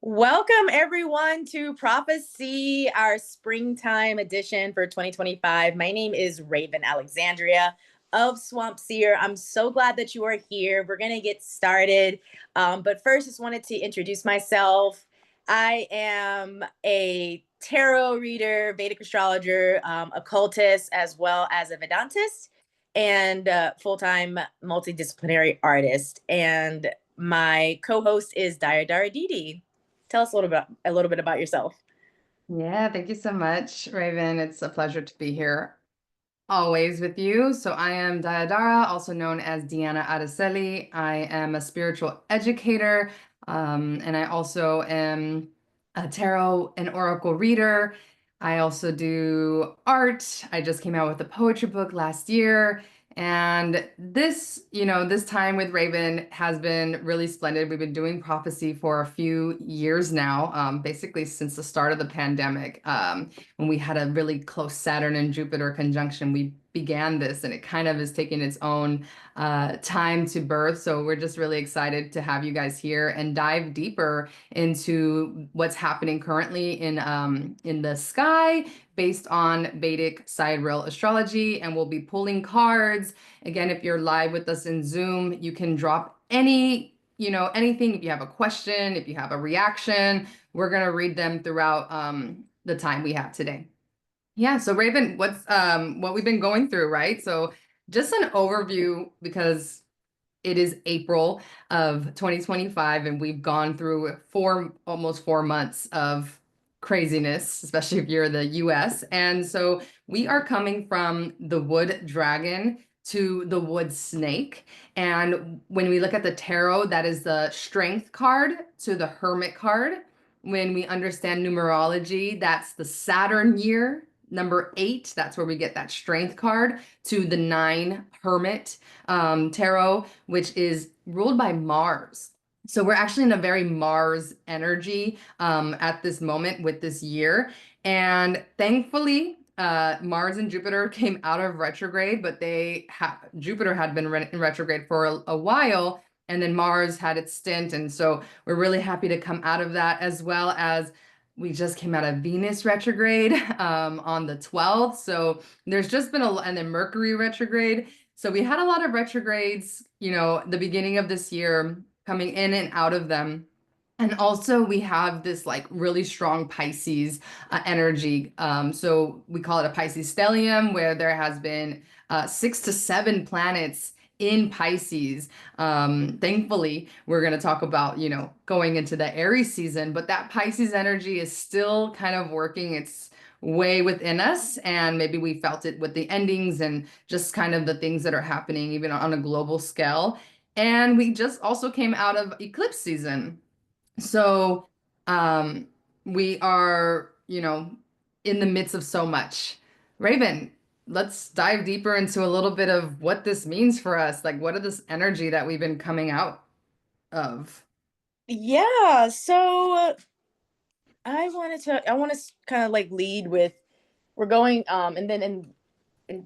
Welcome, everyone, to Prophecy, our springtime edition for 2025. My name is Reivin Alexandria of Swamp Seer. I'm so glad that you are here. We're going to get started. But first, just wanted to introduce myself. I am a tarot reader, Vedic astrologer, occultist, as well as a Vedantist and full-time multidisciplinary artist. And my co-host is Daya Dhara. Tell us a little bit about yourself. Yeah, thank you so much, Raven. It's a pleasure to be here always with you. So I am Daya Dhara, also known as Diana Adeseli. I am a spiritual educator, and I also am a tarot and oracle reader. I also do art. I just came out with a poetry book last year. And this time with Raven has been really splendid. We've been doing prophecy for a few years now, basically since the start of the pandemic. When we had a really close Saturn and Jupiter conjunction, we began this, and it kind of is taking its own time to birth. So we're just really excited to have you guys here and dive deeper into what's happening currently in the sky based on Vedic sidereal astrology, and we'll be pulling cards. Again, if you're live with us in Zoom, you can drop anything. If you have a question, if you have a reaction, we're gonna read them throughout the time we have today. Yeah, so Raven, what we've been going through, right? So just an overview because it is April of 2025 and we've gone through almost 4 months of craziness, especially if you're in the US. And so we are coming from the wood dragon to the wood snake. And when we look at the tarot, that is the strength card to the hermit card. When we understand numerology, that's the Saturn year, number 8. That's where we get that strength card to the 9 hermit tarot, which is ruled by Mars. So we're actually in a very Mars energy at this moment with this year. And thankfully, Mars and Jupiter came out of retrograde, but Jupiter had been in retrograde for a while, and then Mars had its stint. And so we're really happy to come out of that, as well as we just came out of Venus retrograde on the 12th. So there's just been and then Mercury retrograde. So we had a lot of retrogrades, the beginning of this year, coming in and out of them. And also we have this like really strong Pisces energy. So we call it a Pisces stellium, where there has been 6 to 7 planets in Pisces. Thankfully, we're going to talk about, going into the Aries season, but that Pisces energy is still kind of working its way within us. And maybe we felt it with the endings and just kind of the things that are happening even on a global scale. And we just also came out of eclipse season. So we are, in the midst of so much. Raven, let's dive deeper into a little bit of what this means for us. Like, what are this energy that we've been coming out of? Yeah, so I want to kind of like lead with we're going and then in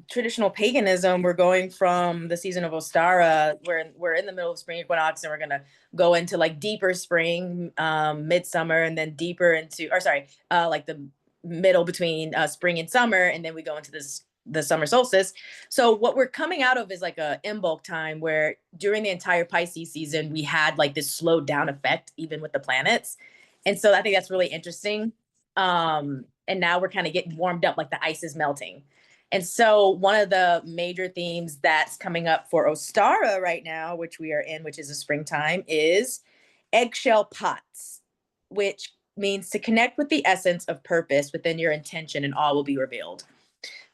traditional paganism we're going from the season of Ostara. We're in the middle of spring equinox and we're gonna go into like deeper spring, midsummer, and then deeper into like the middle between spring and summer, and then we go into the summer solstice. So what we're coming out of is like a Imbolc time where during the entire Pisces season we had like this slowed down effect even with the planets. And so I think that's really interesting. And now we're kind of getting warmed up, like the ice is melting. And so one of the major themes that's coming up for Ostara right now, which we are in, which is a springtime, is eggshell pots, which means to connect with the essence of purpose within your intention and all will be revealed.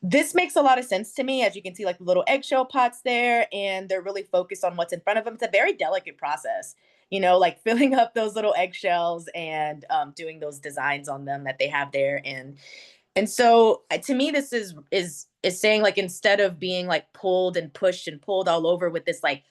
This makes a lot of sense to me. As you can see, like the little eggshell pots there, and they're really focused on what's in front of them. It's a very delicate process, like filling up those little eggshells and doing those designs on them that they have there. And so to me, this is saying, like, instead of being like pulled and pushed and pulled all over with this, like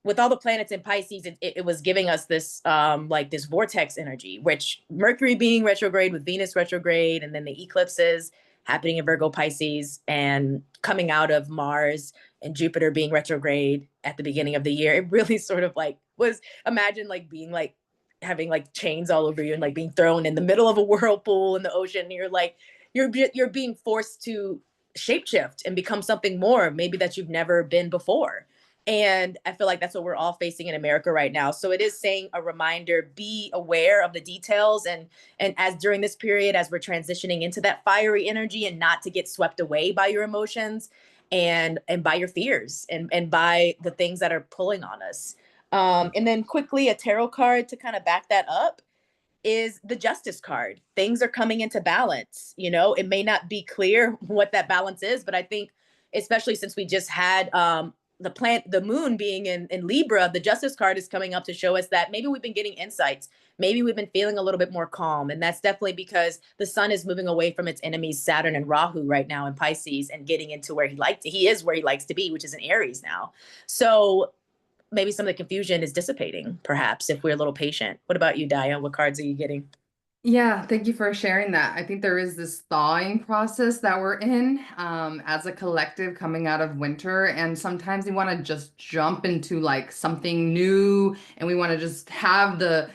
with all the planets in Pisces, it was giving us this like this vortex energy, which Mercury being retrograde with Venus retrograde, and then the eclipses happening in Virgo Pisces, and coming out of Mars and Jupiter being retrograde at the beginning of the year. It really sort of like was, imagine like being like having like chains all over you and like being thrown in the middle of a whirlpool in the ocean. And you're like, you're being forced to shapeshift and become something more, maybe that you've never been before. And I feel like that's what we're all facing in America right now. So it is saying a reminder, be aware of the details, and as during this period, as we're transitioning into that fiery energy, and not to get swept away by your emotions and by your fears and by the things that are pulling on us. And then quickly, a tarot card to kind of back that up is the Justice card. Things are coming into balance. You know, it may not be clear what that balance is, but I think, especially since we just had the moon being in Libra, the Justice card is coming up to show us that maybe we've been getting insights. Maybe we've been feeling a little bit more calm. And that's definitely because the sun is moving away from its enemies, Saturn and Rahu, right now in Pisces, and getting into where he is where he likes to be, which is in Aries now. So maybe some of the confusion is dissipating, perhaps, if we're a little patient. What about you, Daya? What cards are you getting? Yeah, thank you for sharing that. I think there is this thawing process that we're in as a collective coming out of winter. And sometimes we want to just jump into like something new and we want to just have the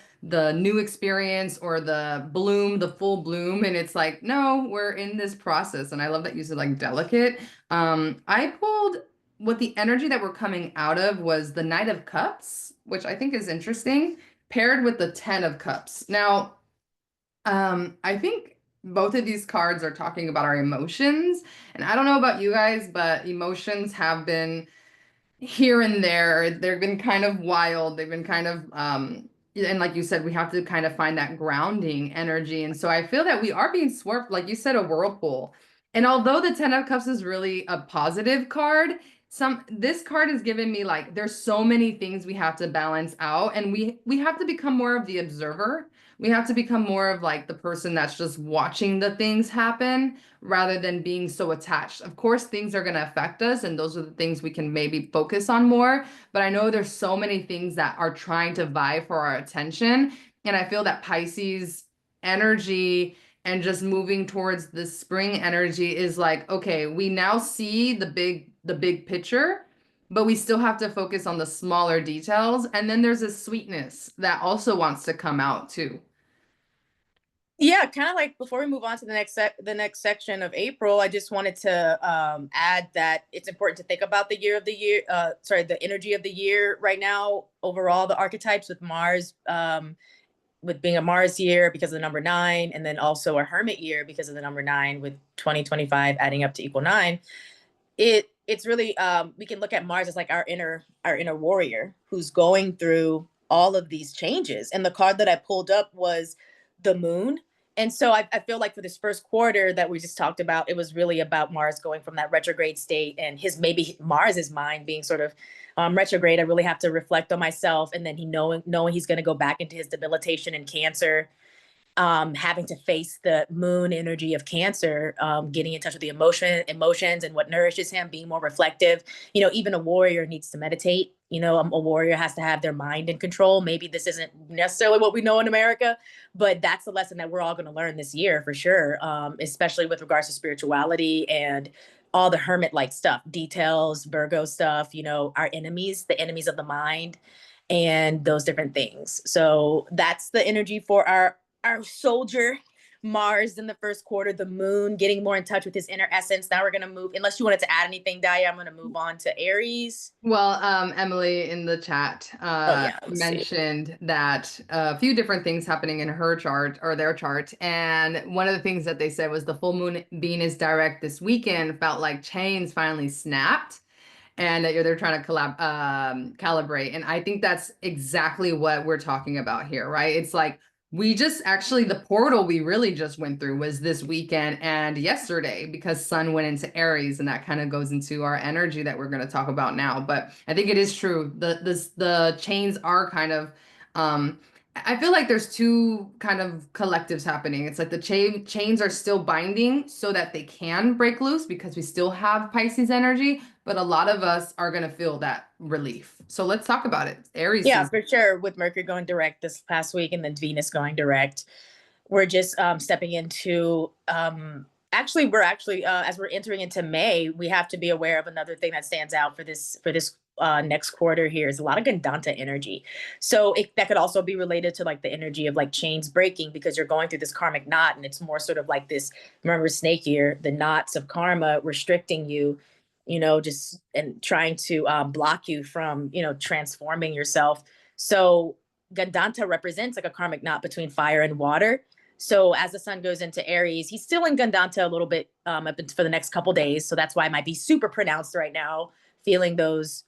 new experience or the bloom, the full bloom. And it's like, no, we're in this process. And I love that you said like delicate. I pulled what the energy that we're coming out of was the Knight of Cups, which I think is interesting, paired with the Ten of Cups. Now, I think both of these cards are talking about our emotions. And I don't know about you guys, but emotions have been here and there. They've been kind of wild. They've been kind of, and like you said, we have to kind of find that grounding energy. And so I feel that we are being swerved, like you said, a whirlpool. And although the Ten of Cups is really a positive card, this card has given me like there's so many things we have to balance out, and we have to become more of the observer. We have to become more of like the person that's just watching the things happen rather than being so attached. Of course, things are going to affect us, and those are the things we can maybe focus on more. But I know there's so many things that are trying to vie for our attention. And I feel that Pisces energy and just moving towards the spring energy is like, okay, we now see the big picture, but we still have to focus on the smaller details. And then there's a sweetness that also wants to come out too. Yeah, kind of like before we move on to the next section of April, I just wanted to add that it's important to think about the year of the year, the energy of the year right now. Overall, the archetypes with Mars, with being a Mars year because of the number 9, and then also a Hermit year because of the number 9, with 2025 adding up to equal 9. It's really we can look at Mars as like our inner warrior who's going through all of these changes. And the card that I pulled up was the moon. And so I feel like for this first quarter that we just talked about, it was really about Mars going from that retrograde state, and his maybe Mars's mind being sort of retrograde. I really have to reflect on myself, and then he knowing he's going to go back into his debilitation and Cancer, having to face the moon energy of Cancer, getting in touch with the emotions and what nourishes him, being more reflective. You know, even a warrior needs to meditate. You know, a warrior has to have their mind in control. Maybe this isn't necessarily what we know in America, but that's the lesson that we're all going to learn this year for sure, especially with regards to spirituality and all the hermit-like stuff, details, Virgo stuff, you know, our enemies, the enemies of the mind, and those different things. So that's the energy for our soldier Mars in the first quarter, the moon getting more in touch with his inner essence. Now we're going to move, unless you wanted to add anything, Daya, I'm going to move on to Aries. Well, Emily in the chat Oh, yeah, let's see. mentioned that a few different things happening in her chart or their chart. And one of the things that they said was the full moon Venus direct this weekend felt like chains finally snapped, and that they're trying to calibrate. And I think that's exactly what we're talking about here, right? It's like we just actually the portal we really just went through was this weekend and yesterday because Sun went into Aries, and that kind of goes into our energy that we're going to talk about now. But I think it is true. The chains are kind of I feel like there's two kind of collectives happening. It's like the chains are still binding so that they can break loose because we still have Pisces energy, but a lot of us are going to feel that relief. So let's talk about it. Aries Yeah, season. for sure. With Mercury going direct this past week and then Venus going direct, we're just stepping into we're actually as we're entering into May, we have to be aware of another thing that stands out for this next quarter here is a lot of Gandanta energy. So that could also be related to like the energy of like chains breaking, because you're going through this karmic knot, and it's more sort of like this, remember snake here, the knots of karma restricting you, just and trying to block you from, transforming yourself. So Gandanta represents like a karmic knot between fire and water. So as the sun goes into Aries, he's still in Gandanta a little bit up for the next couple days. So that's why it might be super pronounced right now, feeling those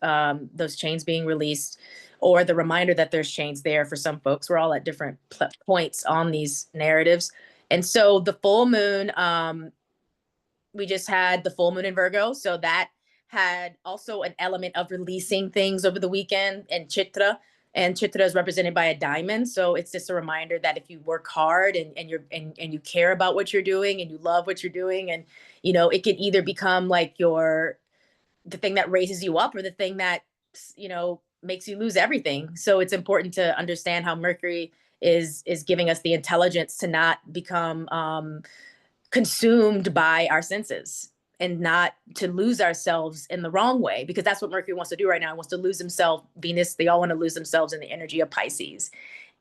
chains being released, or the reminder that there's chains there for some folks. We're all at different points on these narratives. And so the full moon, we just had the full moon in Virgo. So that had also an element of releasing things over the weekend, and Chitra. And Chitra is represented by a diamond. So it's just a reminder that if you work hard and you care about what you're doing and you love what you're doing, and it can either become like the thing that raises you up, or the thing that makes you lose everything. So it's important to understand how Mercury is giving us the intelligence to not become consumed by our senses, and not to lose ourselves in the wrong way, because that's what Mercury wants to do right now. He wants to lose himself. Venus, they all want to lose themselves in the energy of Pisces.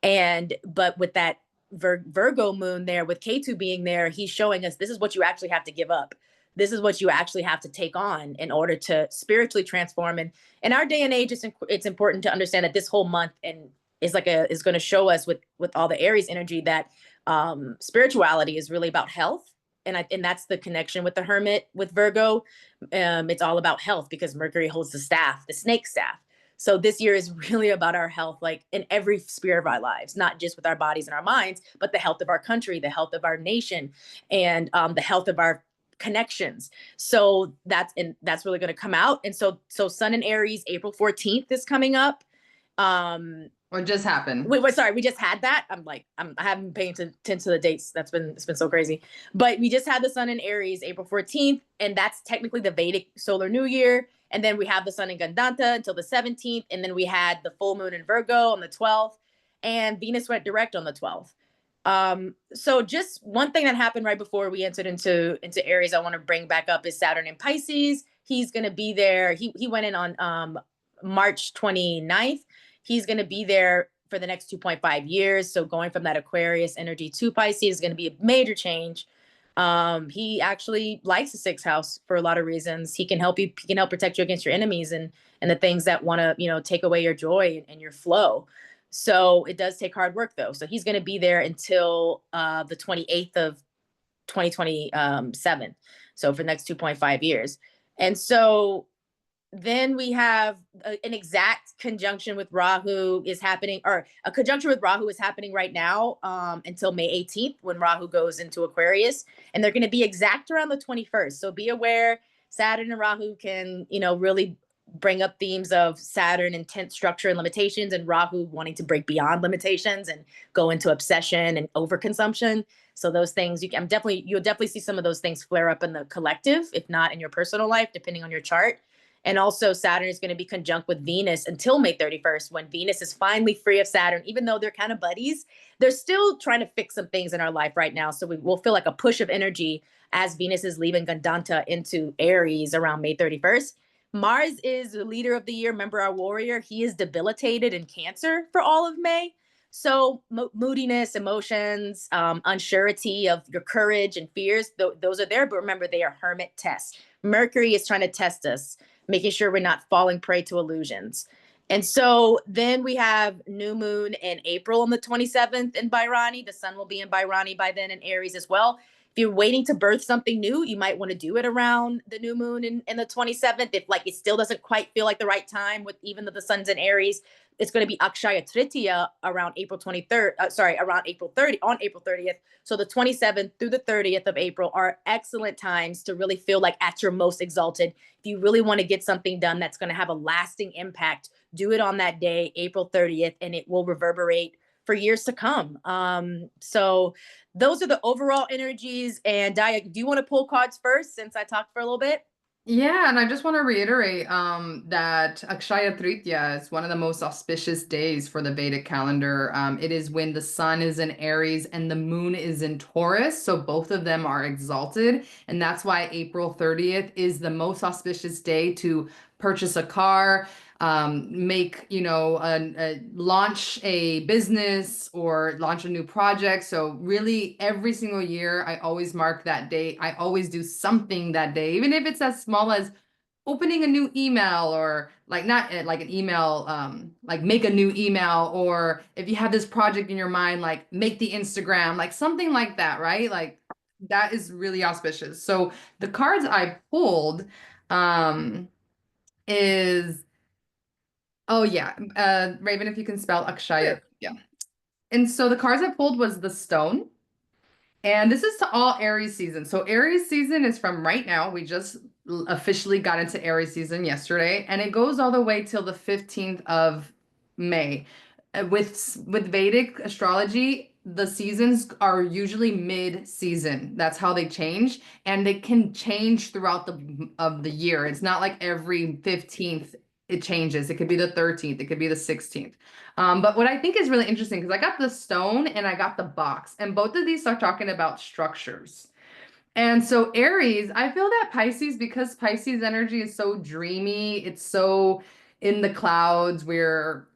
But with that Virgo moon there, with Ketu being there, he's showing us this is what you actually have to give up. This is what you actually have to take on in order to spiritually transform. And in our day and age, it's important to understand that this whole month is going to show us with all the Aries energy that spirituality is really about health. And that's the connection with the Hermit with Virgo. It's all about health, because Mercury holds the staff, the snake staff. So this year is really about our health, like in every sphere of our lives, not just with our bodies and our minds, but the health of our country, the health of our nation, and the health of our connections. So that's really going to come out. And so Sun in Aries, April 14th is coming up. What just happened? Sorry, we just had that. I haven't been paying attention to the dates. It's been so crazy. But we just had the sun in Aries, April 14th, and that's technically the Vedic solar new year. And then we have the sun in Gandanta until the 17th, and then we had the full moon in Virgo on the 12th, and Venus went direct on the 12th. So just one thing that happened right before we entered into Aries, I want to bring back up, is Saturn in Pisces. He's going to be there. He went in on March 29th. He's going to be there for the next 2.5 years. So going from that Aquarius energy to Pisces is going to be a major change. He actually likes the sixth house for a lot of reasons. He can help protect you against your enemies and the things that want to, take away your joy and your flow. So it does take hard work though. So he's going to be there until the 28th of 2027. So for the next 2.5 years. And so then we have an exact conjunction with Rahu is happening, or a conjunction with Rahu is happening right now until May 18th, when Rahu goes into Aquarius, and they're going to be exact around the 21st. So be aware, Saturn and Rahu can, really bring up themes of Saturn intense structure and limitations, and Rahu wanting to break beyond limitations and go into obsession and overconsumption. So those things you'll definitely see some of those things flare up in the collective, if not in your personal life, depending on your chart. And also Saturn is going to be conjunct with Venus until May 31st, when Venus is finally free of Saturn. Even though they're kind of buddies, they're still trying to fix some things in our life right now. So we'll feel like a push of energy as Venus is leaving Gandanta into Aries around May 31st. Mars is the leader of the year. Remember our warrior. He is debilitated in Cancer for all of May. So moodiness, emotions, unsurety of your courage and fears, those are there. But remember, they are hermit tests. Mercury is trying to test us, making sure we're not falling prey to illusions. And so then we have new moon in April on the 27th in Bhairani. The sun will be in Bhairani by then, in Aries as well. If you're waiting to birth something new, you might want to do it around the new moon in the 27th. If it still doesn't quite feel like the right time, with even though the sun's in Aries, it's going to be Akshaya Tritiya around April 23rd. Around April 30th, on April 30th. So the 27th through the 30th of April are excellent times to really feel like at your most exalted. If you really want to get something done that's going to have a lasting impact, do it on that day, April 30th, and it will reverberate for years to come. So those are the overall energies. And Daya, do you want to pull cards first, since I talked for a little bit? Yeah, and I just want to reiterate that Akshaya Tritiya is one of the most auspicious days for the Vedic calendar. It is when the sun is in Aries and the moon is in Taurus, so both of them are exalted, and that's why April 30th is the most auspicious day to purchase a car, make, launch a business or launch a new project. So really every single year, I always mark that date. I always do something that day, even if it's as small as opening a new email, or like not like an email, like make a new email, or if you have this project in your mind, like make the Instagram, like something like that, right? Like that is really auspicious. So the cards I pulled um is, oh yeah, Raven, if you can spell Akshaya. Sure. Yeah. And so the cards I pulled was the stone. And this is to all Aries season. So Aries season is from right now. We just officially got into Aries season yesterday, and it goes all the way till the 15th of May. With Vedic astrology, the seasons are usually mid-season. That's how they change, and they can change throughout the year. It's not like every 15th it changes. It could be the 13th, it could be the 16th. But what I think is really interesting, because I got the stone and I got the box, and both of these start talking about structures. And so Aries, I feel that Pisces, because Pisces energy is so dreamy, it's so in the clouds, we're,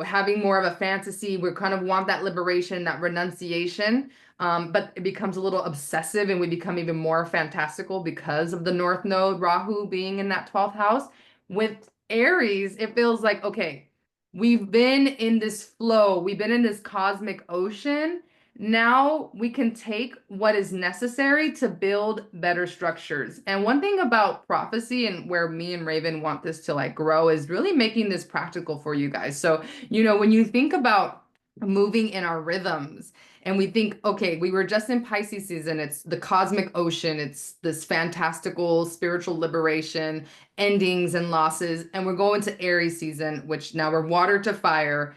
having more of a fantasy. We kind of want that liberation, that renunciation. But it becomes a little obsessive and we become even more fantastical because of the North Node, Rahu being in that 12th house. With Aries, it feels like, okay, we've been in this flow, we've been in this cosmic ocean. Now we can take what is necessary to build better structures. And one thing about prophecy, and where me and Raven want this to like grow, is really making this practical for you guys. So, when you think about moving in our rhythms, and we think, okay, we were just in Pisces season, it's the cosmic ocean, it's this fantastical spiritual liberation, endings and losses, and we're going to Aries season, which now we're water to fire.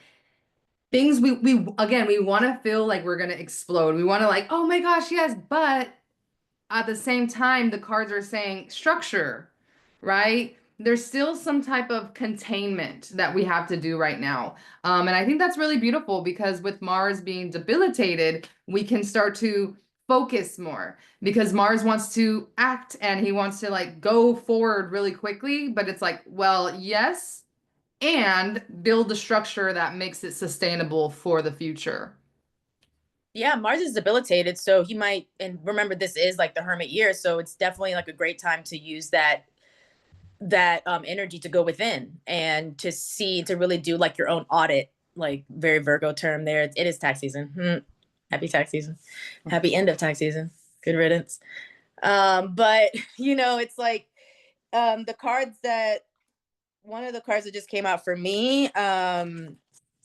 Things we again, we want to feel like we're going to explode. We want to like, oh my gosh, yes, but at the same time the cards are saying structure, right? There's still some type of containment that we have to do right now. And I think that's really beautiful, because with Mars being debilitated, we can start to focus more, because Mars wants to act and he wants to like go forward really quickly, but it's like, well, yes, and build the structure that makes it sustainable for the future. Yeah, Mars is debilitated, so he might, and remember this is like the hermit year, so it's definitely like a great time to use that energy to go within and to really do like your own audit, like very Virgo term there. It is tax season. Happy tax season. Happy end of tax season. Good riddance. But it's like the cards that one of the cards that just came out for me,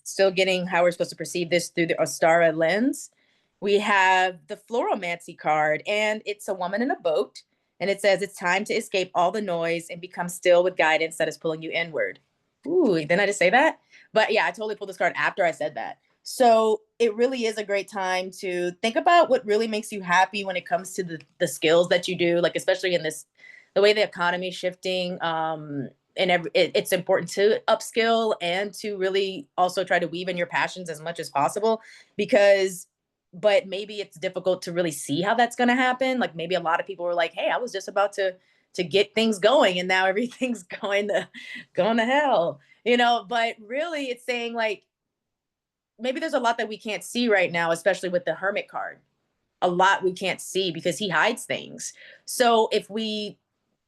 still getting how we're supposed to perceive this through the Ostara lens. We have the Floromancy card, and it's a woman in a boat, and it says it's time to escape all the noise and become still with guidance that is pulling you inward. Ooh, didn't I just say that? But yeah, I totally pulled this card after I said that. So it really is a great time to think about what really makes you happy when it comes to the skills that you do, like especially in this, the way the economy is shifting. And it's important to upskill and to really also try to weave in your passions as much as possible, because but maybe it's difficult to really see how that's going to happen. Like maybe a lot of people were like, hey, I was just about to get things going and now everything's going to hell, but really it's saying like maybe there's a lot that we can't see right now, especially with the hermit card. A lot we can't see because he hides things. So if we,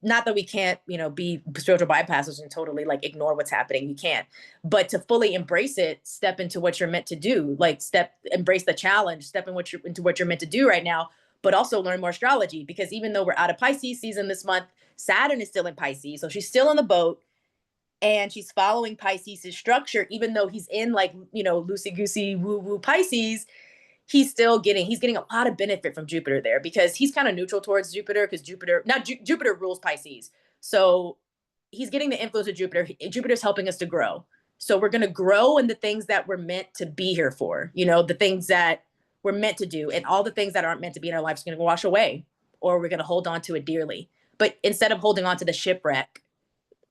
not that we can't, be spiritual bypassers and totally like ignore what's happening. We can't, but to fully embrace it, step into what you're meant to do. Like embrace the challenge, step into what you're meant to do right now, but also learn more astrology, because even though we're out of Pisces season this month, Saturn is still in Pisces. So she's still on the boat and she's following Pisces' structure, even though he's in like, loosey goosey woo woo Pisces. He's getting a lot of benefit from Jupiter there, because he's kind of neutral towards Jupiter, because Jupiter rules Pisces. So he's getting the influence of Jupiter. Jupiter's helping us to grow. So we're going to grow in the things that we're meant to be here for, the things that we're meant to do, and all the things that aren't meant to be in our lives are going to wash away, or we're going to hold on to it dearly. But instead of holding on to the shipwreck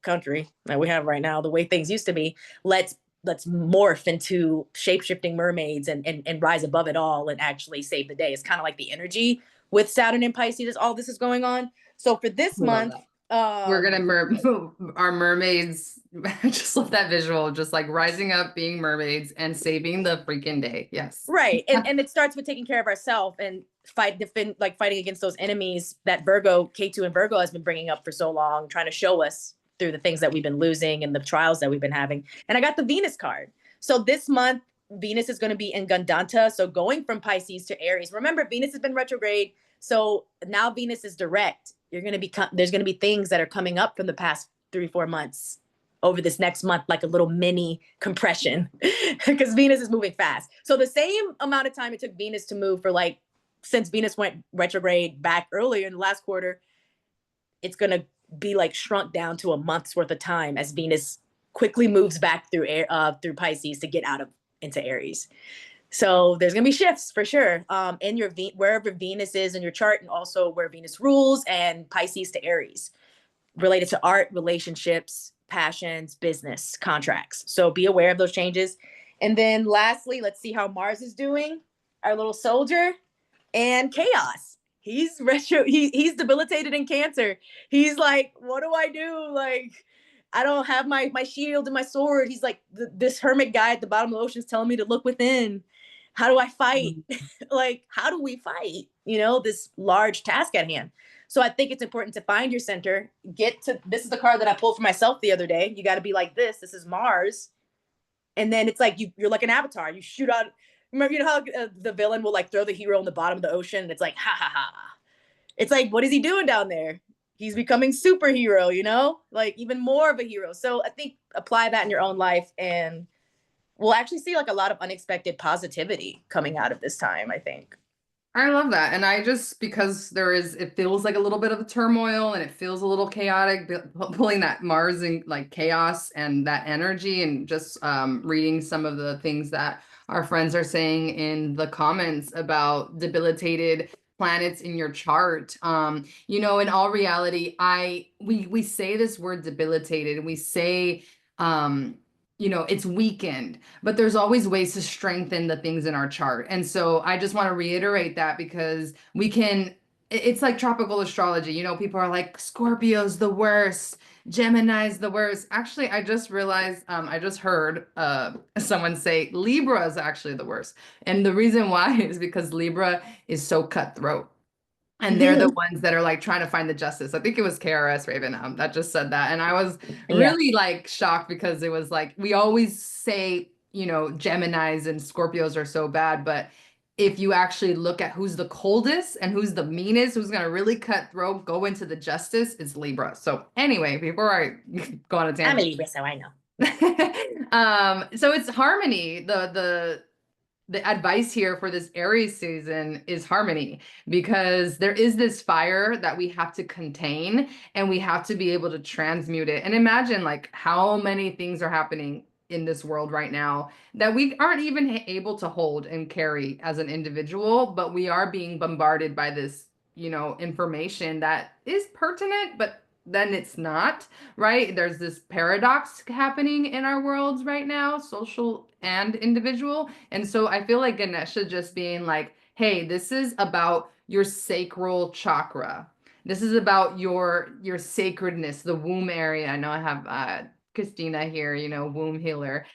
country that we have right now, the way things used to be, let's morph into shape-shifting mermaids and rise above it all and actually save the day. It's kind of like the energy with Saturn and Pisces as all this is going on. So for this I love month, that. We're gonna Um, our mermaids. I just love that visual, just like rising up, being mermaids, and saving the freaking day. Yes. right. And it starts with taking care of ourselves and fighting against those enemies that Virgo, K2 and Virgo has been bringing up for so long, trying to show us through the things that we've been losing and the trials that we've been having. And I got the Venus card. So this month, Venus is going to be in Gandanta. So going from Pisces to Aries. Remember, Venus has been retrograde. So now Venus is direct. There's going to be things that are coming up from the past 3-4 months over this next month, like a little mini compression, because Venus is moving fast. So the same amount of time it took Venus to move since Venus went retrograde back earlier in the last quarter, it's going to be like shrunk down to a month's worth of time as Venus quickly moves back through Pisces to get into Aries. So there's going to be shifts for sure in your wherever Venus is in your chart, and also where Venus rules, and Pisces to Aries related to art, relationships, passions, business, contracts. So be aware of those changes. And then lastly, let's see how Mars is doing, our little soldier, and chaos. He's debilitated in Cancer. He's like, what do I do? Like, I don't have my shield and my sword. He's like, this hermit guy at the bottom of the ocean is telling me to look within. How do I fight? Like, how do we fight? This large task at hand. So I think it's important to find your center. This is the card that I pulled for myself the other day. You got to be like this. This is Mars. And then it's like you're like an avatar. You shoot out. Remember, how the villain will like throw the hero in the bottom of the ocean, and it's like, ha ha ha. It's like, what is he doing down there? He's becoming superhero, like even more of a hero. So I think apply that in your own life, and we'll actually see like a lot of unexpected positivity coming out of this time, I think. I love that. And because it feels like a little bit of a turmoil and it feels a little chaotic, pulling that Mars and like chaos and that energy, and just reading some of the things that our friends are saying in the comments about debilitated planets in your chart. In all reality, we say this word debilitated, and we say, it's weakened, but there's always ways to strengthen the things in our chart. And so I just want to reiterate that, because it's like tropical astrology. People are like, Scorpio's the worst, Gemini's the worst. Actually, I just realized, I just heard someone say Libra is actually the worst. And the reason why is because Libra is so cutthroat. And they're the ones that are like trying to find the justice. I think it was KRS Raven that just said that. And I was really like shocked, because it was like, we always say, Geminis and Scorpios are so bad. But if you actually look at who's the coldest and who's the meanest, who's going to really cut throat, go into the justice, is Libra. So anyway, before I go on a tangent. I'm a Libra, so I know. So it's harmony. The advice here for this Aries season is harmony, because there is this fire that we have to contain, and we have to be able to transmute it. And imagine like how many things are happening in this world right now that we aren't even able to hold and carry as an individual, but we are being bombarded by this, information that is pertinent, but then it's not, right? There's this paradox happening in our worlds right now, social and individual. And so I feel like Ganesha just being like, hey, this is about your sacral chakra. This is about your sacredness, the womb area. I know I have Christina here, womb healer.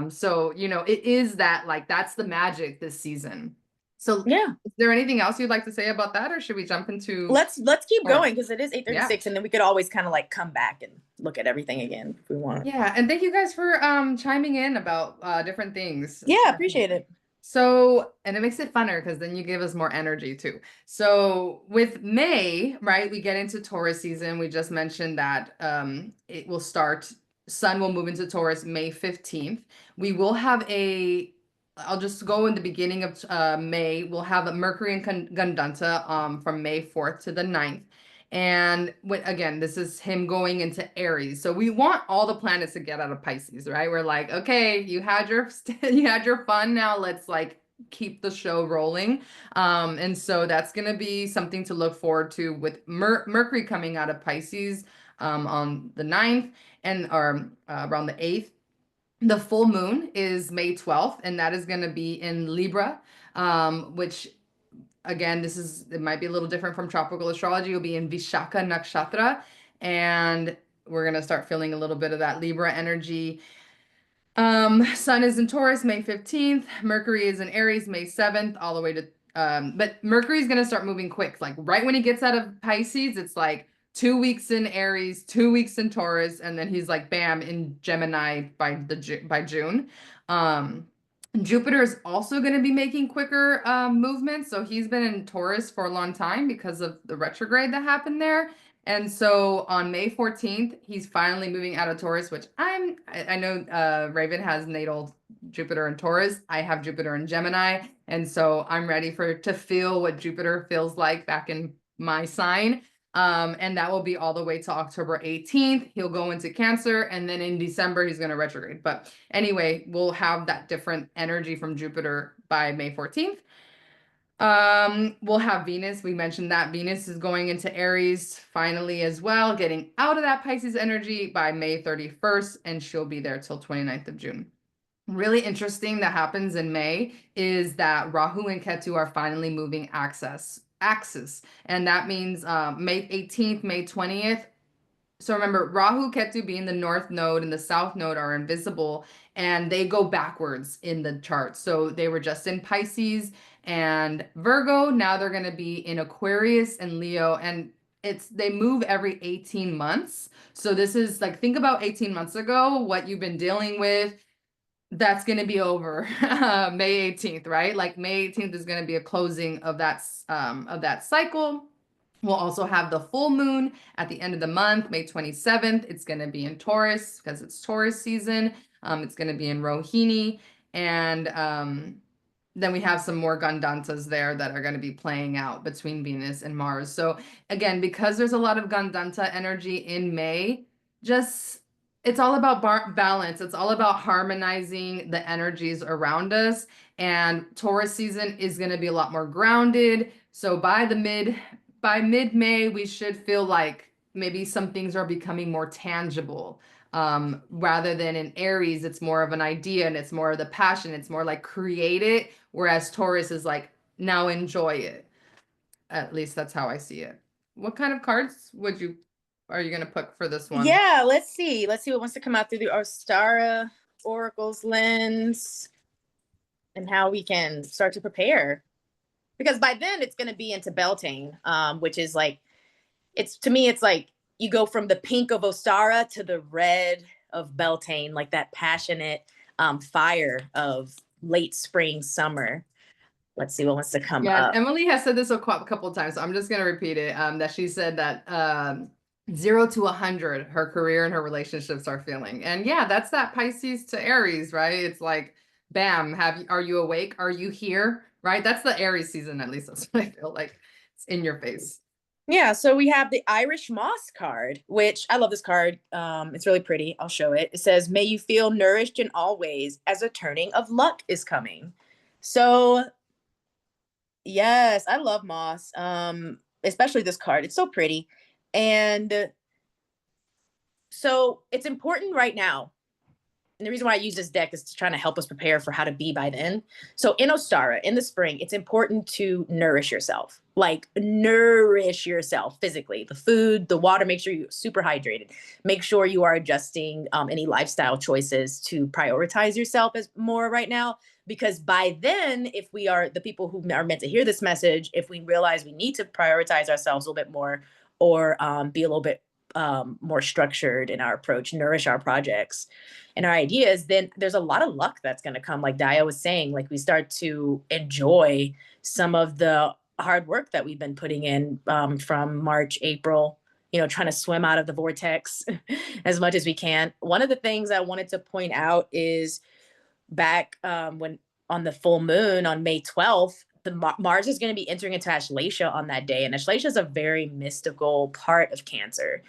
So, it is that, like, that's the magic this season. So Yeah. is there anything else you'd like to say about that, or should we jump into? Let's keep going, because it is 8:36, and then we could always kind of like come back and look at everything again if we want. Yeah, and thank you guys for chiming in about different things. Yeah, appreciate it. So, and it makes it funner, because then you give us more energy too. So with May, right, we get into Taurus season. We just mentioned that it will start, Sun will move into Taurus May 15th. We will have I'll just go in the beginning of May. We'll have a Mercury in Gandanta from May 4th to the 9th. And again, this is him going into Aries. So we want all the planets to get out of Pisces, right? We're like, okay, you had your fun. Now let's like keep the show rolling. And so that's going to be something to look forward to, with Mercury coming out of Pisces on the 9th and around the 8th. The full moon is May 12th, and that is going to be in Libra, which, again, it might be a little different from tropical astrology. It'll be in Vishaka Nakshatra. and we're going to start feeling a little bit of that Libra energy. Sun is in Taurus May 15th. Mercury is in Aries May 7th, all the way to but Mercury is gonna start moving quick. Like right when he gets out of Pisces, it's like 2 weeks in Aries, 2 weeks in Taurus, and then he's like bam in Gemini by June. Um, Jupiter is also going to be making quicker movements. So he's been in Taurus for a long time because of the retrograde that happened there. And so on May 14th, he's finally moving out of Taurus, which I know Reivin has natal Jupiter in Taurus. I have Jupiter in Gemini. And so I'm ready to feel what Jupiter feels like back in my sign. And that will be all the way to October 18th. He'll go into Cancer, and then in December, he's going to retrograde. But anyway, we'll have that different energy from Jupiter by May 14th. We'll have Venus. We mentioned that Venus is going into Aries finally as well, getting out of that Pisces energy by May 31st, and she'll be there till 29th of June. Really interesting that happens in May is that Rahu and Ketu are finally moving axis. And that means May 18th, May 20th. So remember, Rahu, Ketu being the north node and the south node are invisible, and they go backwards in the chart. So they were just in Pisces and Virgo. Now they're going to be in Aquarius and Leo, and they move every 18 months. So this is like, think about 18 months ago, what you've been dealing with. That's going to be over May 18th, right? Like May 18th is going to be a closing of that cycle. We'll also have the full moon at the end of the month, May 27th. It's going to be in Taurus because it's Taurus season. It's going to be in Rohini. And then we have some more Gandantas there that are going to be playing out between Venus and Mars. So again, because there's a lot of Gandanta energy in May, it's all about balance. It's all about harmonizing the energies around us. And Taurus season is going to be a lot more grounded. So by mid-May, we should feel like maybe some things are becoming more tangible. Rather than in Aries, it's more of an idea and it's more of the passion. It's more like create it. Whereas Taurus is like, now enjoy it. At least that's how I see it. What kind of cards are you going to pick for this one? Yeah, let's see. Let's see what wants to come out through the Ostara Oracle's lens and how we can start to prepare. Because by then it's going to be into Beltane, which is like, to me, it's like you go from the pink of Ostara to the red of Beltane, like that passionate fire of late spring, summer. Let's see what wants to come up. Emily has said this a couple of times, so I'm just going to repeat it. That she said that 0 to 100, her career and her relationships are feeling. And yeah, that's that Pisces to Aries, right? It's like, bam, are you awake? Are you here? Right? That's the Aries season, at least that's what I feel like. It's in your face. Yeah, so we have the Irish Moss card, which I love this card. It's really pretty. I'll show it. It says, may you feel nourished in all ways as a turning of luck is coming. So yes, I love moss. Especially this card. It's so pretty. And so it's important right now. And the reason why I use this deck is to try to help us prepare for how to be by then. So in Ostara, in the spring, it's important to nourish yourself. Like nourish yourself physically. The food, the water, make sure you're super hydrated. Make sure you are adjusting any lifestyle choices to prioritize yourself as more right now. Because by then, if we are the people who are meant to hear this message, if we realize we need to prioritize ourselves a little bit more or be a little bit more structured in our approach, nourish our projects and our ideas, then there's a lot of luck that's going to come. Like Daya was saying, like we start to enjoy some of the hard work that we've been putting in from March, April, trying to swim out of the vortex as much as we can. One of the things I wanted to point out is back when on the full moon on May 12th, Mars is going to be entering into Ashleisha on that day. And Ashleisha is a very mystical part of Cancer.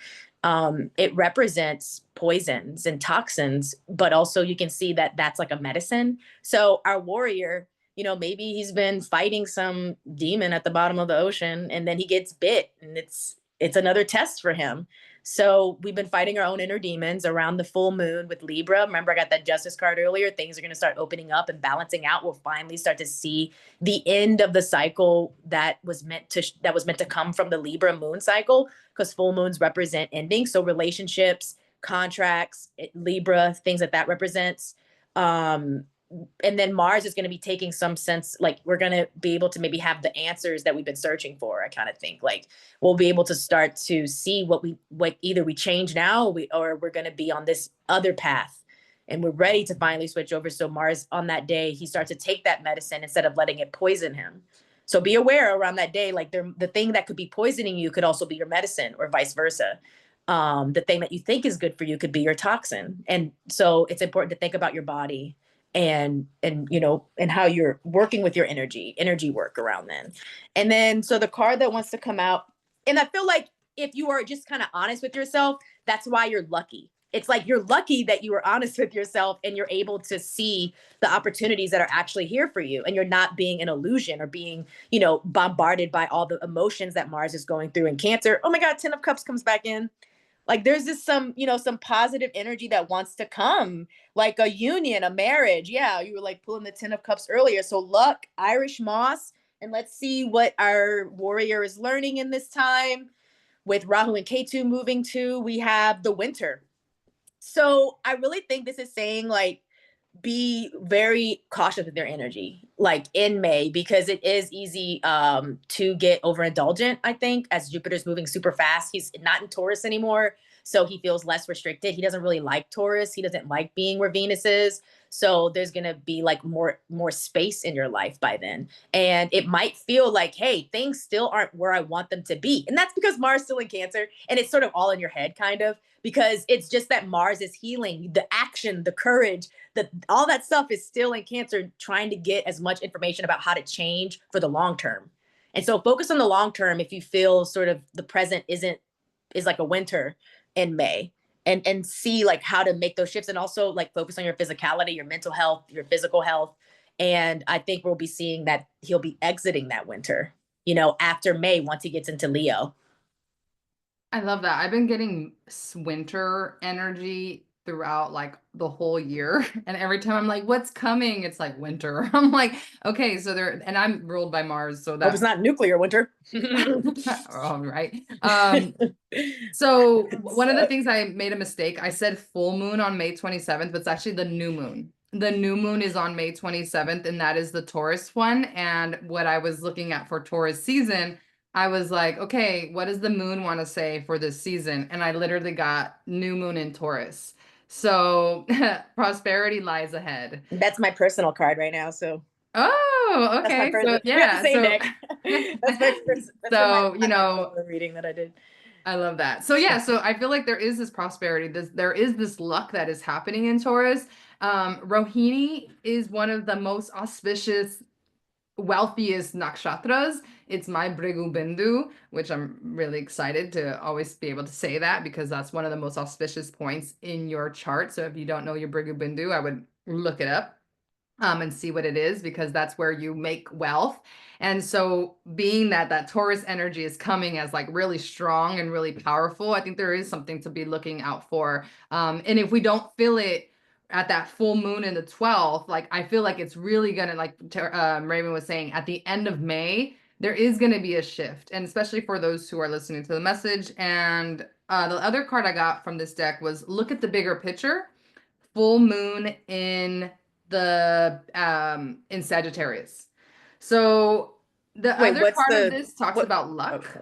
It represents poisons and toxins, but also you can see that that's like a medicine. So our warrior, maybe he's been fighting some demon at the bottom of the ocean and then he gets bit and it's another test for him. So we've been fighting our own inner demons around the full moon with Libra. Remember, I got that justice card earlier. Things are going to start opening up and balancing out. We'll finally start to see the end of the cycle that was meant to come from the Libra moon cycle, because full moons represent ending. So relationships, contracts, Libra, things that represents. And then Mars is going to be taking some sense, like we're going to be able to maybe have the answers that we've been searching for. I kind of think like we'll be able to start to see what either we change now, or we're going to be on this other path, and we're ready to finally switch over. So Mars on that day, he starts to take that medicine instead of letting it poison him. So be aware around that day, like the thing that could be poisoning you could also be your medicine, or vice versa. The thing that you think is good for you could be your toxin. And so it's important to think about your body and and how you're working with your energy work around then. And then so the card that wants to come out, and I feel like if you are just kind of honest with yourself, that's why you're lucky. It's like you're lucky that you were honest with yourself and you're able to see the opportunities that are actually here for you, and you're not being an illusion or being bombarded by all the emotions that Mars is going through in Cancer. Oh my God, 10 of Cups comes back in. Like there's just some positive energy that wants to come, like a union, a marriage. Yeah, you were like pulling the 10 of Cups earlier. So luck, Irish moss, and let's see what our warrior is learning in this time. With Rahu and Ketu moving too, we have the winter. So I really think this is saying like be very cautious with their energy like in May, because it is easy to get overindulgent. I think as Jupiter's moving super fast, he's not in Taurus anymore, so he feels less restricted. He doesn't really like Taurus. He doesn't like being where Venus is. So there's going to be like more space in your life by then, and it might feel like, hey, things still aren't where I want them to be. And that's because Mars is still in Cancer, and it's sort of all in your head kind of, because it's just that Mars is healing, the action, the courage, all that stuff is still in Cancer, trying to get as much information about how to change for the long term. And so focus on the long term if you feel sort of the present is like a winter in May, and see like how to make those shifts, and also like focus on your physicality, your mental health, your physical health. And I think we'll be seeing that he'll be exiting that winter, after May, once he gets into Leo. I love that. I've been getting winter energy throughout like the whole year. And every time I'm like, what's coming? It's like winter. I'm like, okay, so there, and I'm ruled by Mars, so Hope it's that not nuclear winter. all right. So one of the things I made a mistake, I said full moon on May 27th, but it's actually the new moon. The new moon is on May 27th, and that is the Taurus one. And what I was looking at for Taurus season, I was like, okay, what does the moon want to say for this season? And I literally got new moon in Taurus. So prosperity lies ahead. That's my personal card right now. So Oh, that's my okay. first. So We have the yeah, same so deck. That's my first. That's from so my October reading that I did. I love that. So yeah, so I feel like there is this prosperity, there is this luck that is happening in Taurus. Rohini is one of the most auspicious, wealthiest nakshatras. It's my Brigu Bindu, which I'm really excited to always be able to say that, because that's one of the most auspicious points in your chart. So if you don't know your Brigu Bindu, I would look it up and see what it is, because that's where you make wealth. And so being that Taurus energy is coming as like really strong and really powerful, I think there is something to be looking out for. And if we don't feel it at that full moon in the 12th, like I feel like it's really gonna, like Reivin was saying, at the end of May, there is going to be a shift, and especially for those who are listening to the message. And the other card I got from this deck was look at the bigger picture. Full moon in Sagittarius. So the Wait, other what's part of the this talks what? about luck. Okay.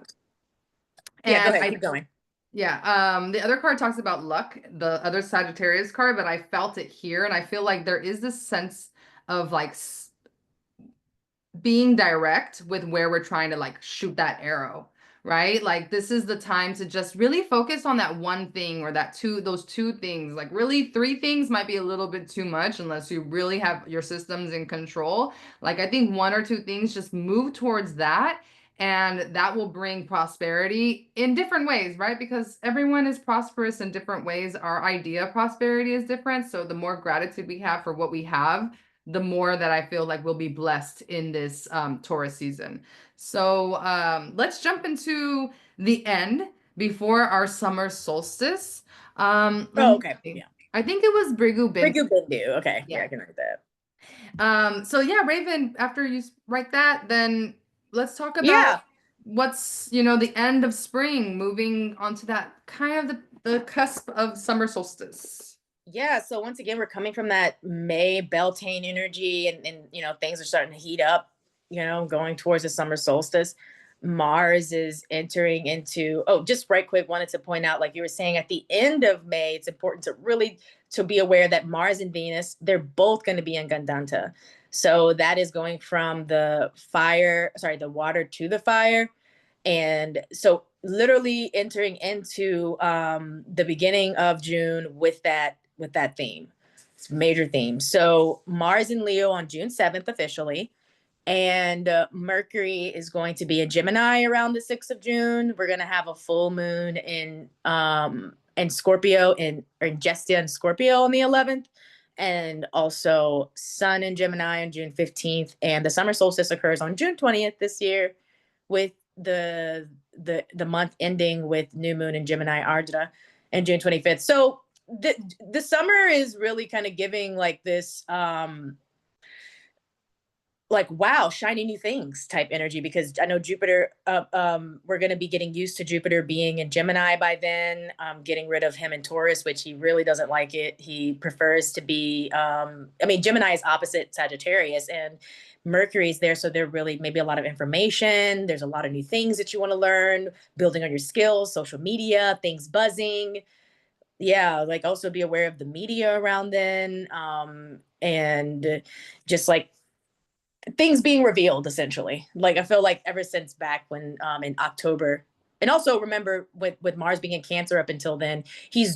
Yeah, go And ahead. I Keep going. yeah, the other card talks about luck, the other Sagittarius card, but I felt it here, and I feel like there is this sense of like being direct with where we're trying to like shoot that arrow, right? Like this is the time to just really focus on that one thing, or those two things. Like really three things might be a little bit too much unless you really have your systems in control. Like I think one or two things, just move towards that, and that will bring prosperity in different ways, right? Because everyone is prosperous in different ways. Our idea of prosperity is different. So the more gratitude we have for what we have, the more that I feel like we'll be blessed in this Taurus season. So let's jump into the end. before our summer solstice. Let Oh, me okay. see. Yeah. I think it was Brigu Bin. Rigu Bindu. Okay. Yeah, Yeah. I can write that. So yeah, Raven, after you write that, then let's talk about Yeah. what's, the end of spring, moving onto that kind of the cusp of summer solstice. Yeah. So once again, we're coming from that May Beltane energy, and things are starting to heat up, going towards the summer solstice. Mars is entering into, oh, just right quick, wanted to point out, like you were saying, at the end of May, it's important to be aware that Mars and Venus, they're both going to be in Gandanta. So that is going from the water to the fire. And so literally entering into the beginning of June with that theme. It's a major theme. So Mars in Leo on June 7th officially, and Mercury is going to be in Gemini around the 6th of June. We're going to have a full moon in Scorpio, in Gestia and Scorpio on the 11th, and also Sun in Gemini on June 15th, and the summer solstice occurs on June 20th this year, with the month ending with new moon in Gemini Ardra and June 25th. So the summer is really kind of giving like this like wow, shiny new things type energy, because I know Jupiter, we're going to be getting used to Jupiter being in Gemini by then, getting rid of him in Taurus, which he really doesn't like it. He prefers to be Gemini is opposite Sagittarius, and Mercury's there, so there really maybe a lot of information, there's a lot of new things that you want to learn, building on your skills, social media, things buzzing. Yeah, like also be aware of the media around then, and just like things being revealed essentially. Like I feel like ever since back when in October, and also remember with Mars being in Cancer up until then, he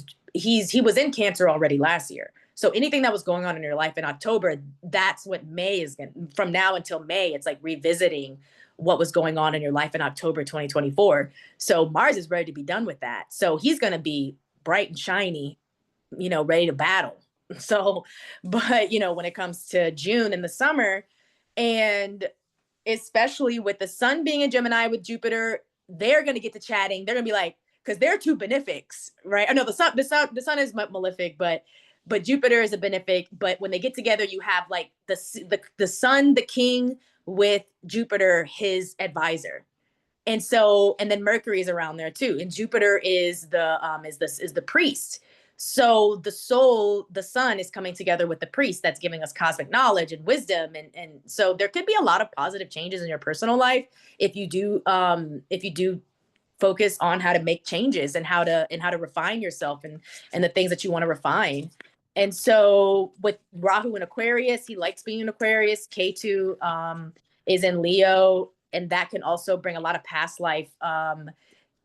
was in Cancer already last year. So anything that was going on in your life in October, that's what May is going, from now until May, it's like revisiting what was going on in your life in October 2024. So Mars is ready to be done with that. So he's going to be bright and shiny, ready to battle. So, but when it comes to June in the summer, and especially with the sun being in Gemini with Jupiter, they're going to get to chatting. They're going to be like, because they're two benefics, right? I know the sun is malefic, but Jupiter is a benefic. But when they get together, you have like the sun, the king, with Jupiter, his advisor. And then Mercury is around there too, and Jupiter is the priest. So the soul, the sun, is coming together with the priest that's giving us cosmic knowledge and wisdom, and so there could be a lot of positive changes in your personal life if you do focus on how to make changes, and how to refine yourself, and the things that you want to refine. And so with Rahu in Aquarius, he likes being in Aquarius. K2 is in Leo, and that can also bring a lot of past life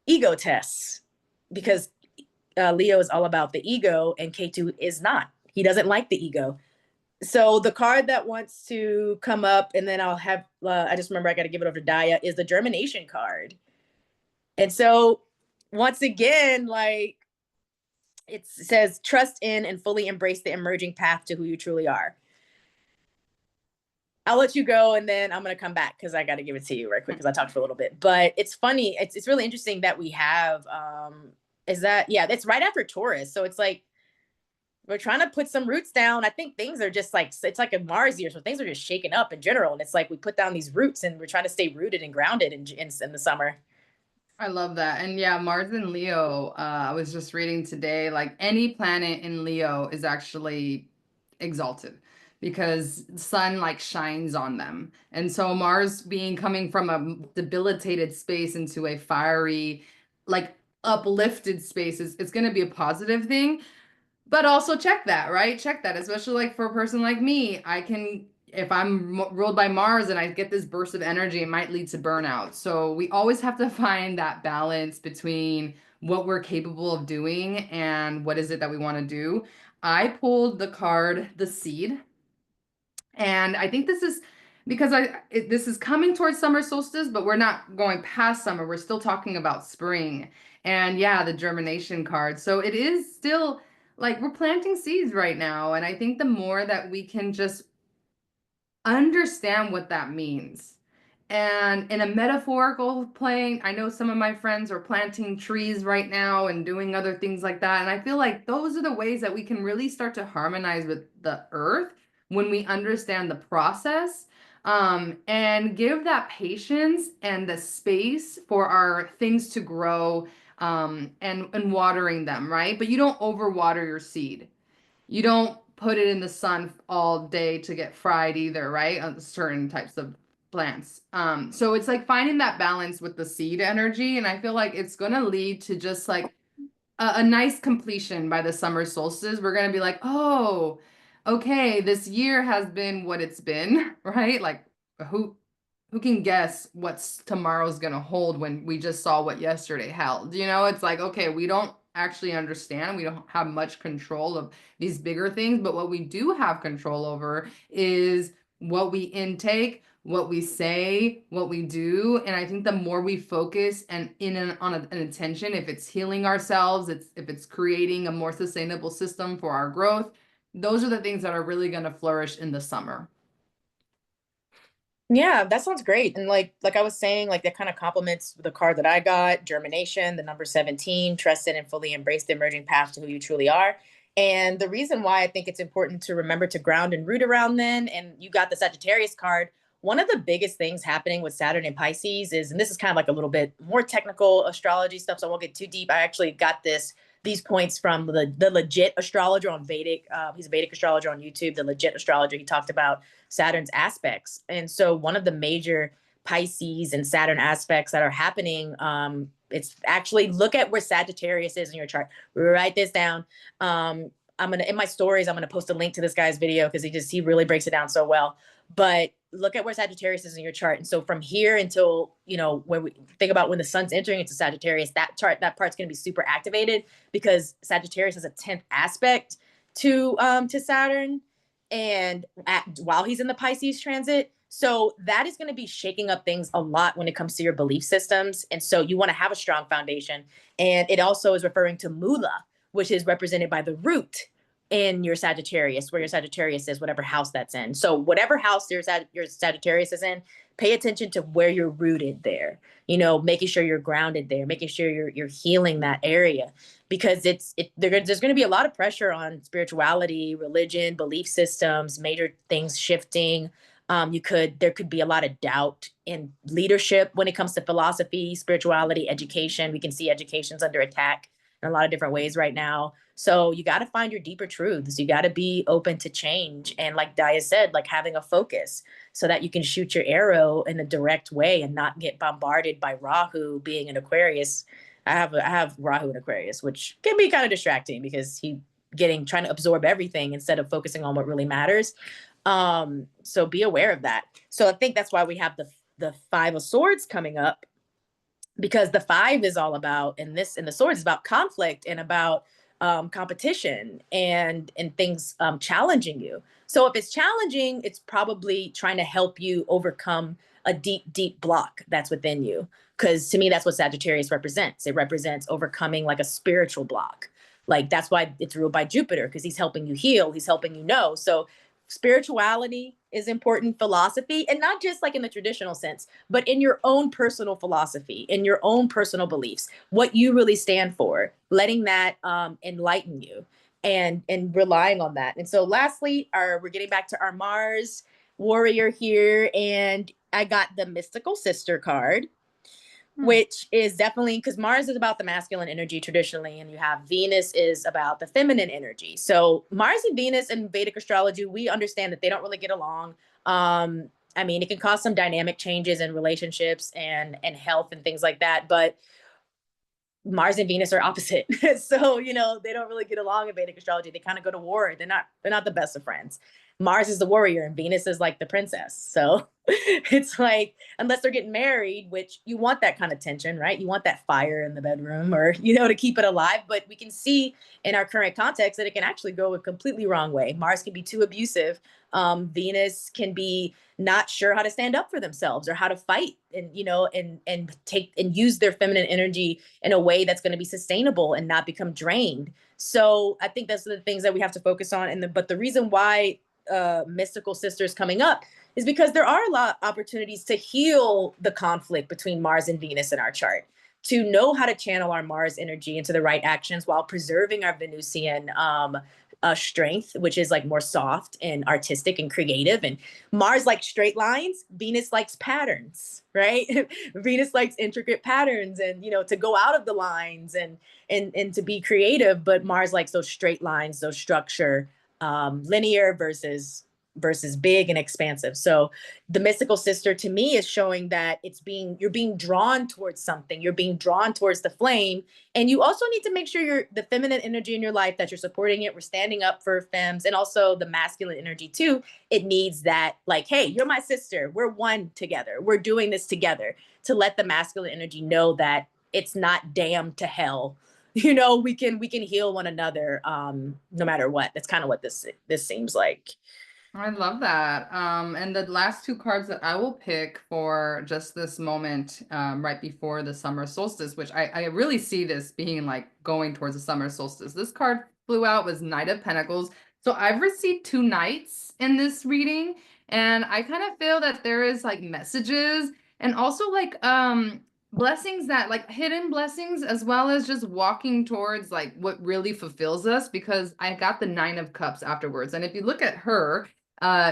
ego tests, because Leo is all about the ego, and K2 is not. He doesn't like the ego. So the card that wants to come up, and then I just remember I got to give it over to Daya, is the germination card. And so once again, like it says, trust in and fully embrace the emerging path to who you truly are. I'll let you go, and then I'm gonna come back because I got to give it to you right quick because I talked for a little bit. But it's funny. It's really interesting that we have is that, yeah, it's right after Taurus, so it's like we're trying to put some roots down. I think things are just like, it's like a Mars year, so things are just shaking up in general, and it's like we put down these roots and we're trying to stay rooted and grounded in the summer. I love that. And yeah, Mars and Leo, I was just reading today, like any planet in Leo is actually exalted because the sun like shines on them. And so Mars being coming from a debilitated space into a fiery, like uplifted space is it's going to be a positive thing. But also check that, right? Check that, especially like for a person like me, I can, if I'm ruled by Mars and I get this burst of energy, it might lead to burnout. So we always have to find that balance between what we're capable of doing and what is it that we want to do. I pulled the card, the Seed, and I think this is because this is coming towards summer solstice, but we're not going past summer. We're still talking about spring. And yeah, the germination card. So it is still like we're planting seeds right now. And I think the more that we can just understand what that means And in a metaphorical plane, I know some of my friends are planting trees right now and doing other things like that. And I feel like those are the ways that we can really start to harmonize with the earth when we understand the process, and give that patience and the space for our things to grow, and watering them, right? But you don't overwater your seed. You don't put it in the sun all day to get fried either, right? On certain types of plants. So it's like finding that balance with the seed energy. And I feel like it's going to lead to just like a nice completion by the summer solstice. We're going to be like, oh, okay, this year has been what it's been, right? Like who who can guess what's tomorrow's going to hold when we just saw what yesterday held? You know, it's like, okay, we don't actually understand. We don't have much control of these bigger things, but what we do have control over is what we intake, what we say, what we do. And I think the more we focus and on an intention, if it's healing ourselves, if it's creating a more sustainable system for our growth, those are the things that are really going to flourish in the summer. Yeah, that sounds great. And like I was saying, like that kind of complements the card that I got, germination, the number 17, trusted and fully embrace the emerging path to who you truly are. And the reason why I think it's important to remember to ground and root around then, and you got the Sagittarius card, one of the biggest things happening with Saturn and Pisces is, and this is kind of like a little bit more technical astrology stuff, so I won't get too deep. I actually got these points from the legit astrologer on Vedic. He's a Vedic astrologer on YouTube. The legit astrologer. He talked about Saturn's aspects, and so one of the major Pisces and Saturn aspects that are happening. It's actually look at where Sagittarius is in your chart. Write this down. I'm gonna in my stories. I'm gonna post a link to this guy's video because he really breaks it down so well. But look at where Sagittarius is in your chart. And so from here until, when we think about when the sun's entering into Sagittarius, that part's going to be super activated because Sagittarius has a 10th aspect to Saturn and while he's in the Pisces transit. So that is going to be shaking up things a lot when it comes to your belief systems. And so you want to have a strong foundation. And it also is referring to Mula, which is represented by the root in your Sagittarius, where your Sagittarius is, whatever house that's in. So whatever house your Sagittarius is in, pay attention to where you're rooted there. Making sure you're grounded there, making sure you're healing that area, because there's going to be a lot of pressure on spirituality, religion, belief systems, major things shifting. There could be a lot of doubt in leadership when it comes to philosophy, spirituality, education. We can see education's under attack in a lot of different ways right now. So you got to find your deeper truths. You got to be open to change. And like Daya said, like having a focus so that you can shoot your arrow in a direct way and not get bombarded by Rahu being an Aquarius. I have Rahu in Aquarius, which can be kind of distracting because trying to absorb everything instead of focusing on what really matters. So be aware of that. So I think that's why we have the Five of Swords coming up, because the five is all about, and the swords is about conflict and about competition and things challenging you. So if it's challenging, it's probably trying to help you overcome a deep block that's within you. Because to me, that's what Sagittarius represents. It represents overcoming like a spiritual block. Like that's why it's ruled by Jupiter, because he's helping you heal. He's helping you know. So spirituality is important, philosophy, and not just like in the traditional sense, but in your own personal philosophy, in your own personal beliefs, what you really stand for, letting that enlighten you and relying on that. And so lastly, we're getting back to our Mars warrior here, and I got the mystical sister card, which is definitely because Mars is about the masculine energy traditionally, and you have Venus is about the feminine energy. So Mars and Venus in Vedic astrology, we understand that they don't really get along. I mean, it can cause some dynamic changes in relationships and health and things like that, but Mars and Venus are opposite. So, they don't really get along in Vedic astrology. They kind of go to war. They're not the best of friends. Mars is the warrior and Venus is like the princess. So it's like, unless they're getting married, which you want that kind of tension, right? You want that fire in the bedroom or, to keep it alive. But we can see in our current context that it can actually go a completely wrong way. Mars can be too abusive. Venus can be not sure how to stand up for themselves or how to fight and, and take and use their feminine energy in a way that's going to be sustainable and not become drained. So I think that's the things that we have to focus on. But the reason why mystical sisters coming up is because there are a lot of opportunities to heal the conflict between Mars and Venus in our chart, to know how to channel our Mars energy into the right actions while preserving our Venusian strength, which is like more soft and artistic and creative. And Mars likes straight lines, Venus likes patterns, right? Venus likes intricate patterns and, you know, to go out of the lines and to be creative. But Mars likes those straight lines, those structure, linear versus big and expansive. So the mystical sister to me is showing that you're being drawn towards something, you're being drawn towards the flame. And you also need to make sure you're the feminine energy in your life, that you're supporting it. We're standing up for femmes, and also the masculine energy too. It needs that, like, hey, you're my sister, we're one together, we're doing this together, to let the masculine energy know that it's not damned to hell. You know, we can heal one another, no matter what. That's kind of what this seems like. I love that. And the last two cards that I will pick for just this moment, right before the summer solstice, which I really see this being like going towards the summer solstice. This card flew out, was Knight of Pentacles. So I've received two knights in this reading, and I kind of feel that there is like messages and also like blessings, that like hidden blessings, as well as just walking towards like what really fulfills us, because I got the Nine of Cups afterwards. And if you look at her,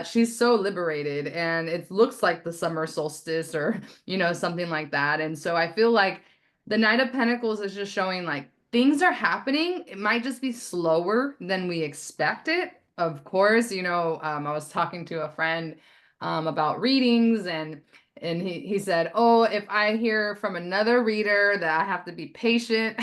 she's so liberated, and it looks like the summer solstice, or you know, something like that. And so I feel like the Knight of Pentacles is just showing like things are happening. It might just be slower than we expect it. Of course, you know, I was talking to a friend about readings, and he said, oh, if I hear from another reader that I have to be patient,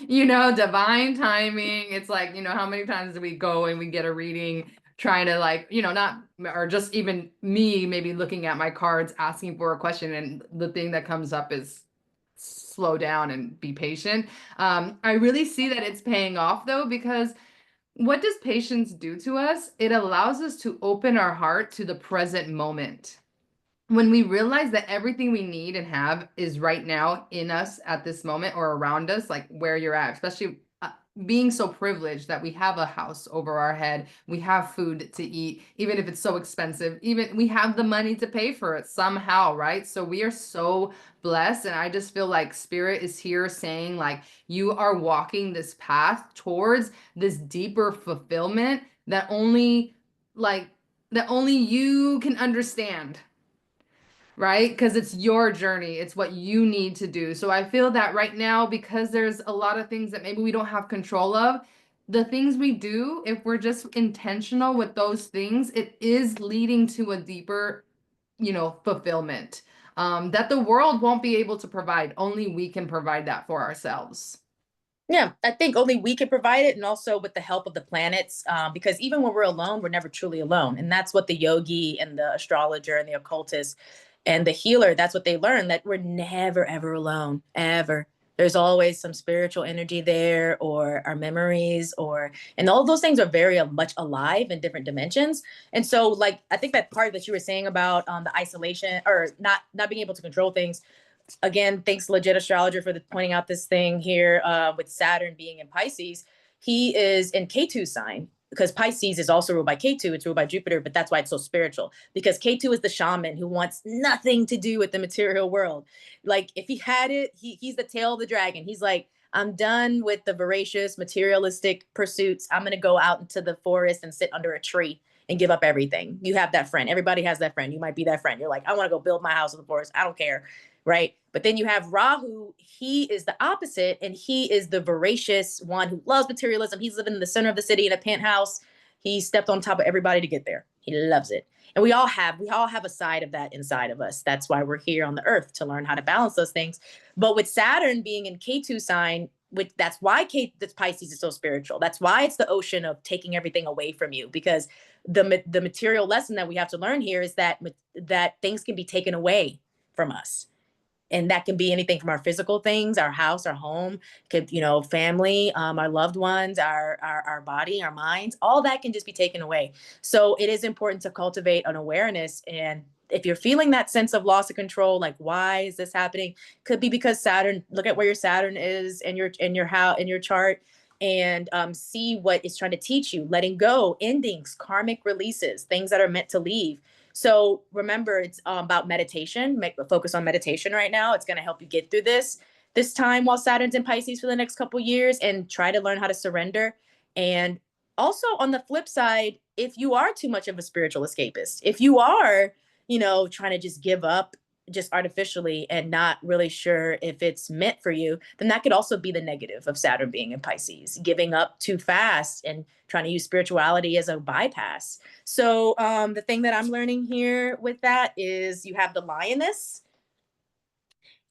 you know, divine timing. It's like, you know, how many times do we go and we get a reading trying to, like, you know, not, or just even me maybe looking at my cards asking for a question, and the thing that comes up is slow down and be patient. I really see that it's paying off though, because what does patience do to us? It allows us to open our heart to the present moment. When we realize that everything we need and have is right now in us at this moment, or around us, like where you're at, especially being so privileged that we have a house over our head, we have food to eat, even if it's so expensive, even we have the money to pay for it somehow, right? So we are so blessed. And I just feel like spirit is here saying, like, you are walking this path towards this deeper fulfillment that only you can understand, right? Because it's your journey, it's what you need to do. So I feel that right now, because there's a lot of things that maybe we don't have control of, the things we do, if we're just intentional with those things, it is leading to a deeper, you know, fulfillment that the world won't be able to provide. Only we can provide that for ourselves. Yeah, I think only we can provide it, and also with the help of the planets, because even when we're alone, we're never truly alone. And that's what the yogi and the astrologer and the occultist and the healer, that's what they learn, that we're never, ever alone, ever. There's always some spiritual energy there, or our memories, and all those things are very much alive in different dimensions. And so, like, I think that part that you were saying about the isolation, or not being able to control things, again, thanks legit astrologer for pointing out this thing here, with Saturn being in Pisces. He is in K2 sign, because Pisces is also ruled by K2. It's ruled by Jupiter, but that's why it's so spiritual, because K2 is the shaman who wants nothing to do with the material world. Like, if he had it, he's the tail of the dragon. He's like, I'm done with the voracious materialistic pursuits. I'm going to go out into the forest and sit under a tree and give up everything. You have that friend. Everybody has that friend. You might be that friend. You're like, I want to go build my house in the forest. I don't care. Right. But then you have Rahu. He is the opposite. And he is the voracious one who loves materialism. He's living in the center of the city in a penthouse. He stepped on top of everybody to get there. He loves it. And we all have a side of that inside of us. That's why we're here on the earth, to learn how to balance those things. But with Saturn being in K2 sign, that's why Pisces is so spiritual. That's why it's the ocean of taking everything away from you, because the material lesson that we have to learn here is that things can be taken away from us. And that can be anything from our physical things, our house, our home, could, you know, family, our loved ones, our body, our minds, all that can just be taken away. So it is important to cultivate an awareness. And if you're feeling that sense of loss of control, like, why is this happening? Could be because Saturn, look at where your Saturn is in your chart, and see what it's trying to teach you, letting go, endings, karmic releases, things that are meant to leave. So remember, it's about meditation. Make a focus on meditation right now. It's going to help you get through this time while Saturn's in Pisces for the next couple years, and try to learn how to surrender. And also on the flip side, if you are too much of a spiritual escapist, if you are, trying to just give up just artificially and not really sure if it's meant for you, then that could also be the negative of Saturn being in Pisces, giving up too fast and trying to use spirituality as a bypass. So the thing that I'm learning here with that is you have the lioness.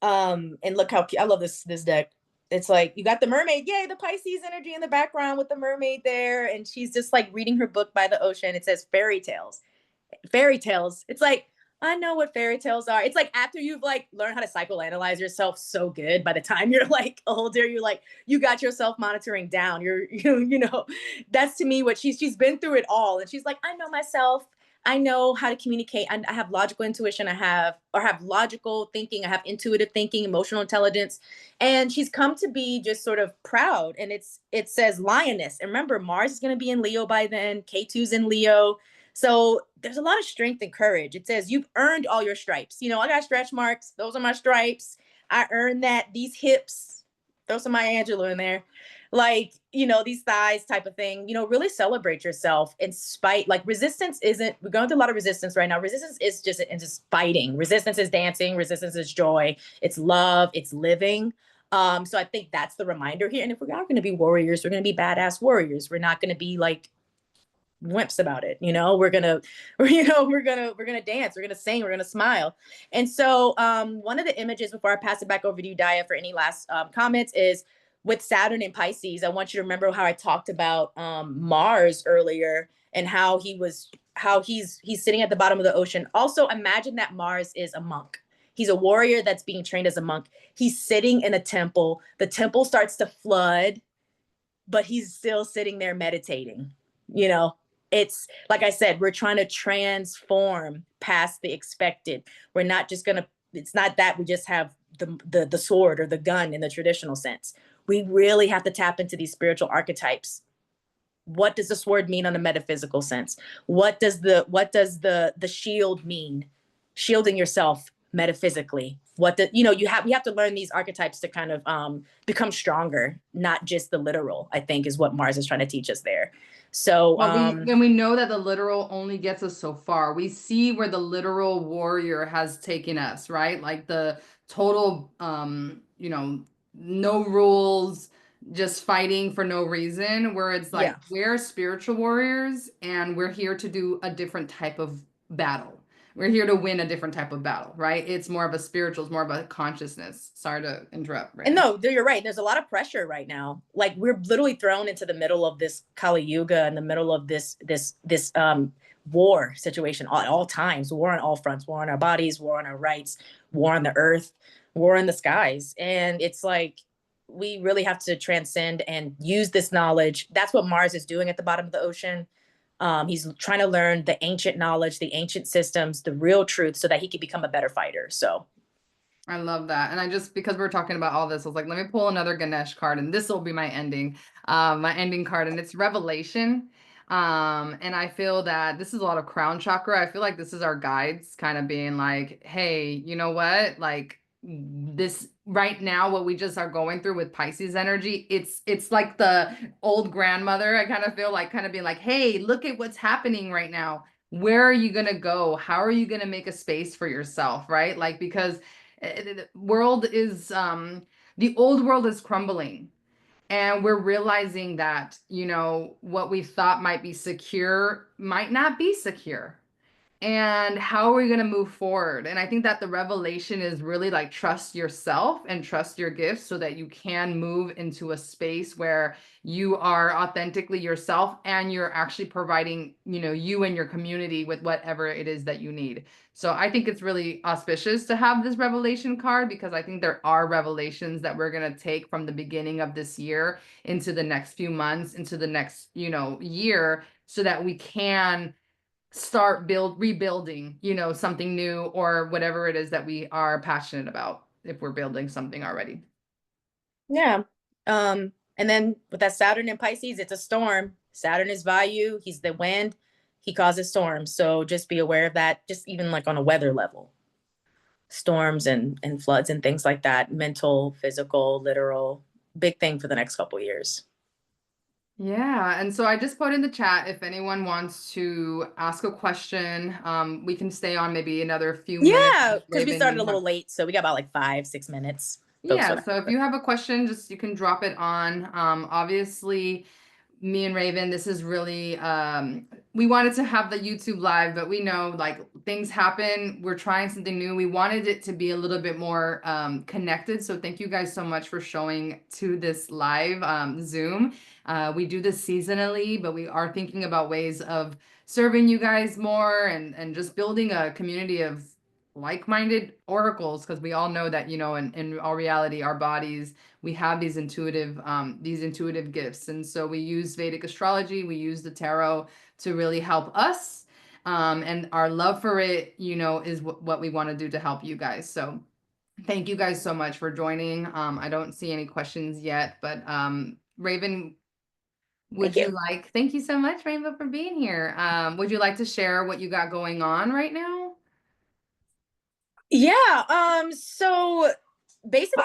And look how I love this deck. It's like you got the mermaid, yay, the Pisces energy in the background with the mermaid there, and she's just like reading her book by the ocean. It says fairy tales. Fairy tales. It's like, I know what fairy tales are. It's like after you've like learned how to psychoanalyze yourself so good, by the time you're like older, you're like, you got yourself monitoring down. That's to me what she's been through it all. And she's like, I know myself. I know how to communicate. I have logical intuition. I have logical thinking. I have intuitive thinking, emotional intelligence. And she's come to be just sort of proud. And it says lioness. And remember, Mars is going to be in Leo by then. K2's in Leo. So there's a lot of strength and courage. It says you've earned all your stripes. I got stretch marks. Those are my stripes. I earned that. These hips, throw some Maya Angelou in there. Like, these thighs type of thing. Really celebrate yourself in spite. Like resistance isn't, we're going through a lot of resistance right now. Resistance is just fighting. Resistance is dancing. Resistance is joy. It's love. It's living. So I think that's the reminder here. And if we are going to be warriors, we're going to be badass warriors. We're not going to be like wimps about it. We're gonna dance, we're gonna sing, we're gonna smile. And so one of the images before I pass it back over to you, Daya, for any last comments, is with Saturn in Pisces. I want you to remember how I talked about Mars earlier, and how he's sitting at the bottom of the ocean. Also imagine that Mars is a monk. He's a warrior that's being trained as a monk. He's sitting in a temple. The temple starts to flood, but he's still sitting there meditating. It's like I said, we're trying to transform past the expected. We're not just gonna, it's not that we just have the sword or the gun in the traditional sense. We really have to tap into these spiritual archetypes. What does the sword mean on a metaphysical sense? What does the shield mean? Shielding yourself metaphysically. We have to learn these archetypes to kind of become stronger, not just the literal, I think, is what Mars is trying to teach us there. So we know that the literal only gets us so far. We see where the literal warrior has taken us, right? Like the total no rules, just fighting for no reason, where it's like, yeah. we're spiritual warriors and we're here to do a different type of battle. We're here to win a different type of battle, right? It's more of a spiritual, it's more of a consciousness. Sorry to interrupt. And no, you're right. There's a lot of pressure right now. Like we're literally thrown into the middle of this Kali Yuga, in the middle of this war situation at all times. War on all fronts. War on our bodies. War on our rights. War on the earth. War in the skies. And it's like we really have to transcend and use this knowledge. That's what Mars is doing at the bottom of the ocean. He's trying to learn the ancient knowledge, the ancient systems, the real truth, so that he can become a better fighter. So I love that. And because we're talking about all this, I was like, let me pull another Ganesh card, and this will be my ending card, and it's Revelation. And I feel that this is a lot of crown chakra. I feel like this is our guides kind of being like, hey, you know what? Like this right now, what we just are going through with Pisces energy, it's like the old grandmother. I kind of feel like kind of being like, hey, look at what's happening right now. Where are you going to go? How are you going to make a space for yourself? Right? Like, because the world is the old world is crumbling, and we're realizing that what we thought might be secure might not be secure. And how are we going to move forward? And I think that the revelation is really like, trust yourself and trust your gifts so that you can move into a space where you are authentically yourself and you're actually providing, you and your community with whatever it is that you need. So I think it's really auspicious to have this revelation card, because I think there are revelations that we're going to take from the beginning of this year into the next few months, into the next, year, so that we can start rebuilding, something new, or whatever it is that we are passionate about, if we're building something already. yeah. And then with that Saturn in Pisces, it's a storm. Saturn is Vayu. He's the wind. he causes storms. So just be aware of that, just even like on a weather level. Storms and floods and things like that, mental, physical, literal, big thing for the next couple years. Yeah, and so I just put in the chat if anyone wants to ask a question. We can stay on maybe another few minutes. Yeah, because we Raven, started you a have little late, so we got about like 5, 6 minutes. Folks yeah, would so if you have a question, just you can drop it on. Obviously, me and Raven, this is really we wanted to have the YouTube live, but we know like things happen. We're trying something new. We wanted it to be a little bit more connected. So thank you guys so much for showing to this live Zoom. We do this seasonally, but we are thinking about ways of serving you guys more and just building a community of like-minded oracles because we all know that in all reality our bodies we have these intuitive gifts, and so we use Vedic astrology, we use the tarot to really help us, and our love for it is what we want to do to help you guys. So thank you guys so much for joining. I don't see any questions yet, but Raven, thank you. thank you so much, Rainbow, for being here. Would you like to share what you got going on right now? Yeah. So basically,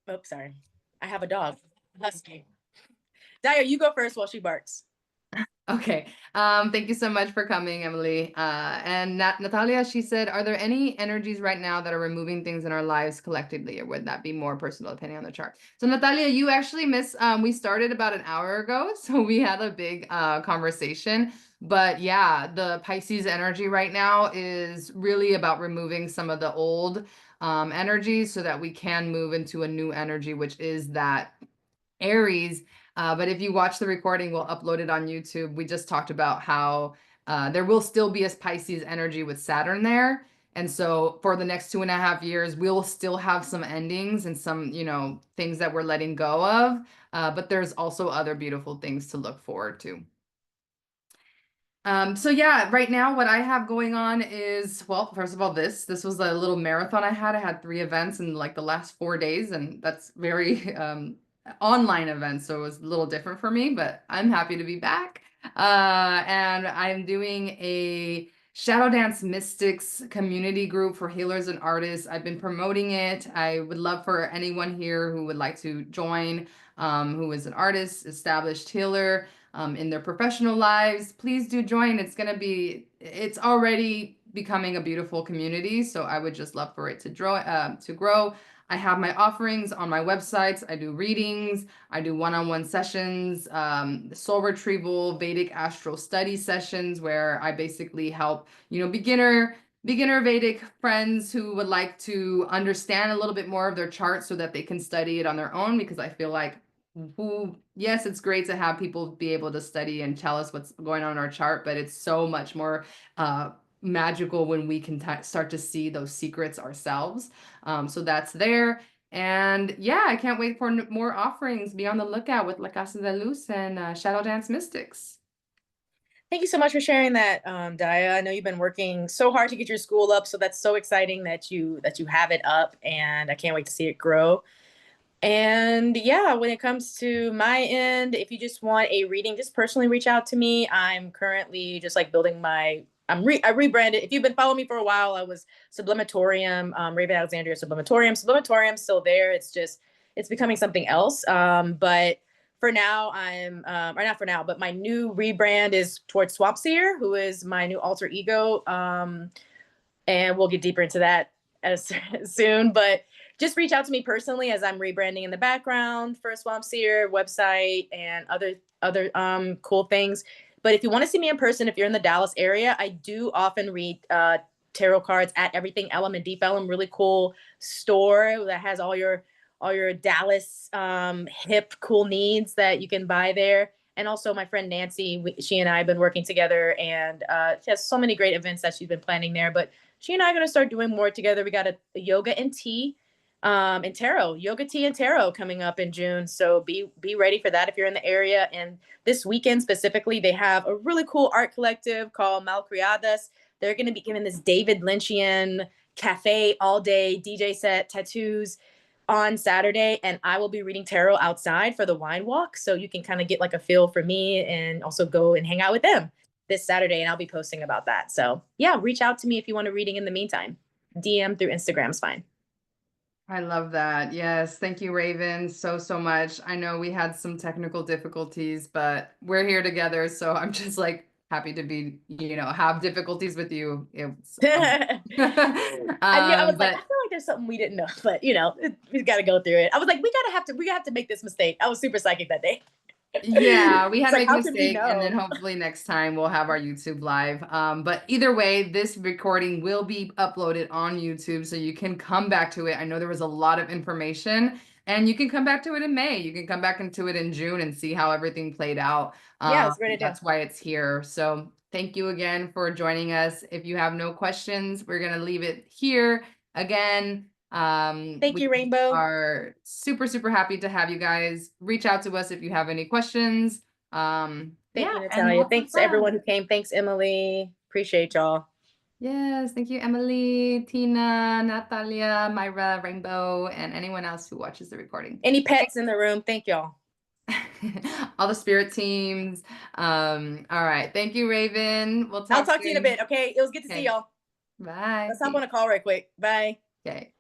oh, sorry. I have a dog. Husky. Daya, you go first while she barks. Okay. Thank you so much for coming, Emily. And Natalia, she said, are there any energies right now that are removing things in our lives collectively, or would that be more personal depending on the chart? So Natalia, you actually missed, we started about an hour ago, so we had a big conversation. But yeah, the Pisces energy right now is really about removing some of the old energies so that we can move into a new energy, which is that Aries. But if you watch the recording, we'll upload it on YouTube. We just talked about how there will still be a Pisces energy with Saturn there. And so for the next 2.5 years, we'll still have some endings and some, things that we're letting go of. But there's also other beautiful things to look forward to. So yeah, right now what I have going on is, well, first of all, this was a little marathon I had. I had 3 events in like the last 4 days, and that's very online events, so it was a little different for me, but I'm happy to be back. And I'm doing a Shadow Dance Mystics community group for healers and artists. I've been promoting it. I would love for anyone here who would like to join, who is an artist, established healer, in their professional lives. Please do join. It's already becoming a beautiful community. So I would just love for it to grow. I have my offerings on my websites. I do readings. I do one-on-one sessions, soul retrieval, Vedic astro study sessions where I basically help, beginner Vedic friends who would like to understand a little bit more of their chart so that they can study it on their own, because I feel like yes, it's great to have people be able to study and tell us what's going on in our chart, but it's so much more magical when we can start to see those secrets ourselves. So that's there. And yeah, I can't wait for more offerings. Be on the lookout with La Casa de Luz and Shadow Dance Mystics. Thank you so much for sharing that, Daya. I know you've been working so hard to get your school up, so that's so exciting that you have it up, and I can't wait to see it grow. And yeah, when it comes to my end, if you just want a reading, just personally reach out to me. I'm currently just like building my I rebranded. If you've been following me for a while, I was Sublimatorium, Reivin Alexandria Sublimatorium still there. It's becoming something else. But for now, or not for now, but my new rebrand is towards Swamp Seer, who is my new alter ego. And we'll get deeper into that as soon. But just reach out to me personally as I'm rebranding in the background for Swamp Seer website and other cool things. But if you want to see me in person, if you're in the Dallas area, I do often read tarot cards at Everything Element Felum, really cool store that has all your Dallas hip cool needs that you can buy there. And also my friend Nancy, she and I have been working together, and she has so many great events that she's been planning there. But she and I are going to start doing more together. We got a yoga and tea and tarot, yoga, tea, and tarot coming up in June. So be ready for that if you're in the area. And this weekend specifically, they have a really cool art collective called Malcriadas. They're going to be giving this David Lynchian cafe all day, DJ set, tattoos on Saturday. And I will be reading tarot outside for the wine walk. So you can kind of get like a feel for me and also go and hang out with them. this Saturday, and I'll be posting about that. So yeah, reach out to me if you want a reading in the meantime. DM through Instagram's fine. I love that. Yes. Thank you, Raven, so much. I know we had some technical difficulties, but we're here together. So I'm just like happy to be, have difficulties with you. It's, I was like, I but feel like there's something we didn't know, but we got to go through it. I was like, we have to make this mistake. I was super psychic that day. yeah, we had It's to like, make a how could we mistake, and then know? hopefully next time we'll have our YouTube live. But either way, this recording will be uploaded on YouTube, so you can come back to it. I know there was a lot of information, and you can come back to it in May. You can come back into it in June and see how everything played out. Yeah, it's great idea. That's why it's here. So thank you again for joining us. If you have no questions, we're gonna leave it here. Again, Thank we you, Rainbow. are super happy to have you guys. Reach out to us if you have any questions. Thank Yeah, you, and Natalia. lots of Thanks to everyone love. who came. Thanks, Emily. Appreciate y'all. Yes, thank you, Emily, Tina, Natalia, Myra, Rainbow, and anyone else who watches the recording. Any pets in the room? Thank y'all. All the spirit teams. All right. Thank you, Raven. We'll I'll talk talk to you in a soon. bit. Okay. It was good to see Okay. y'all. Bye. Let's hop on a call right quick. Bye. Okay.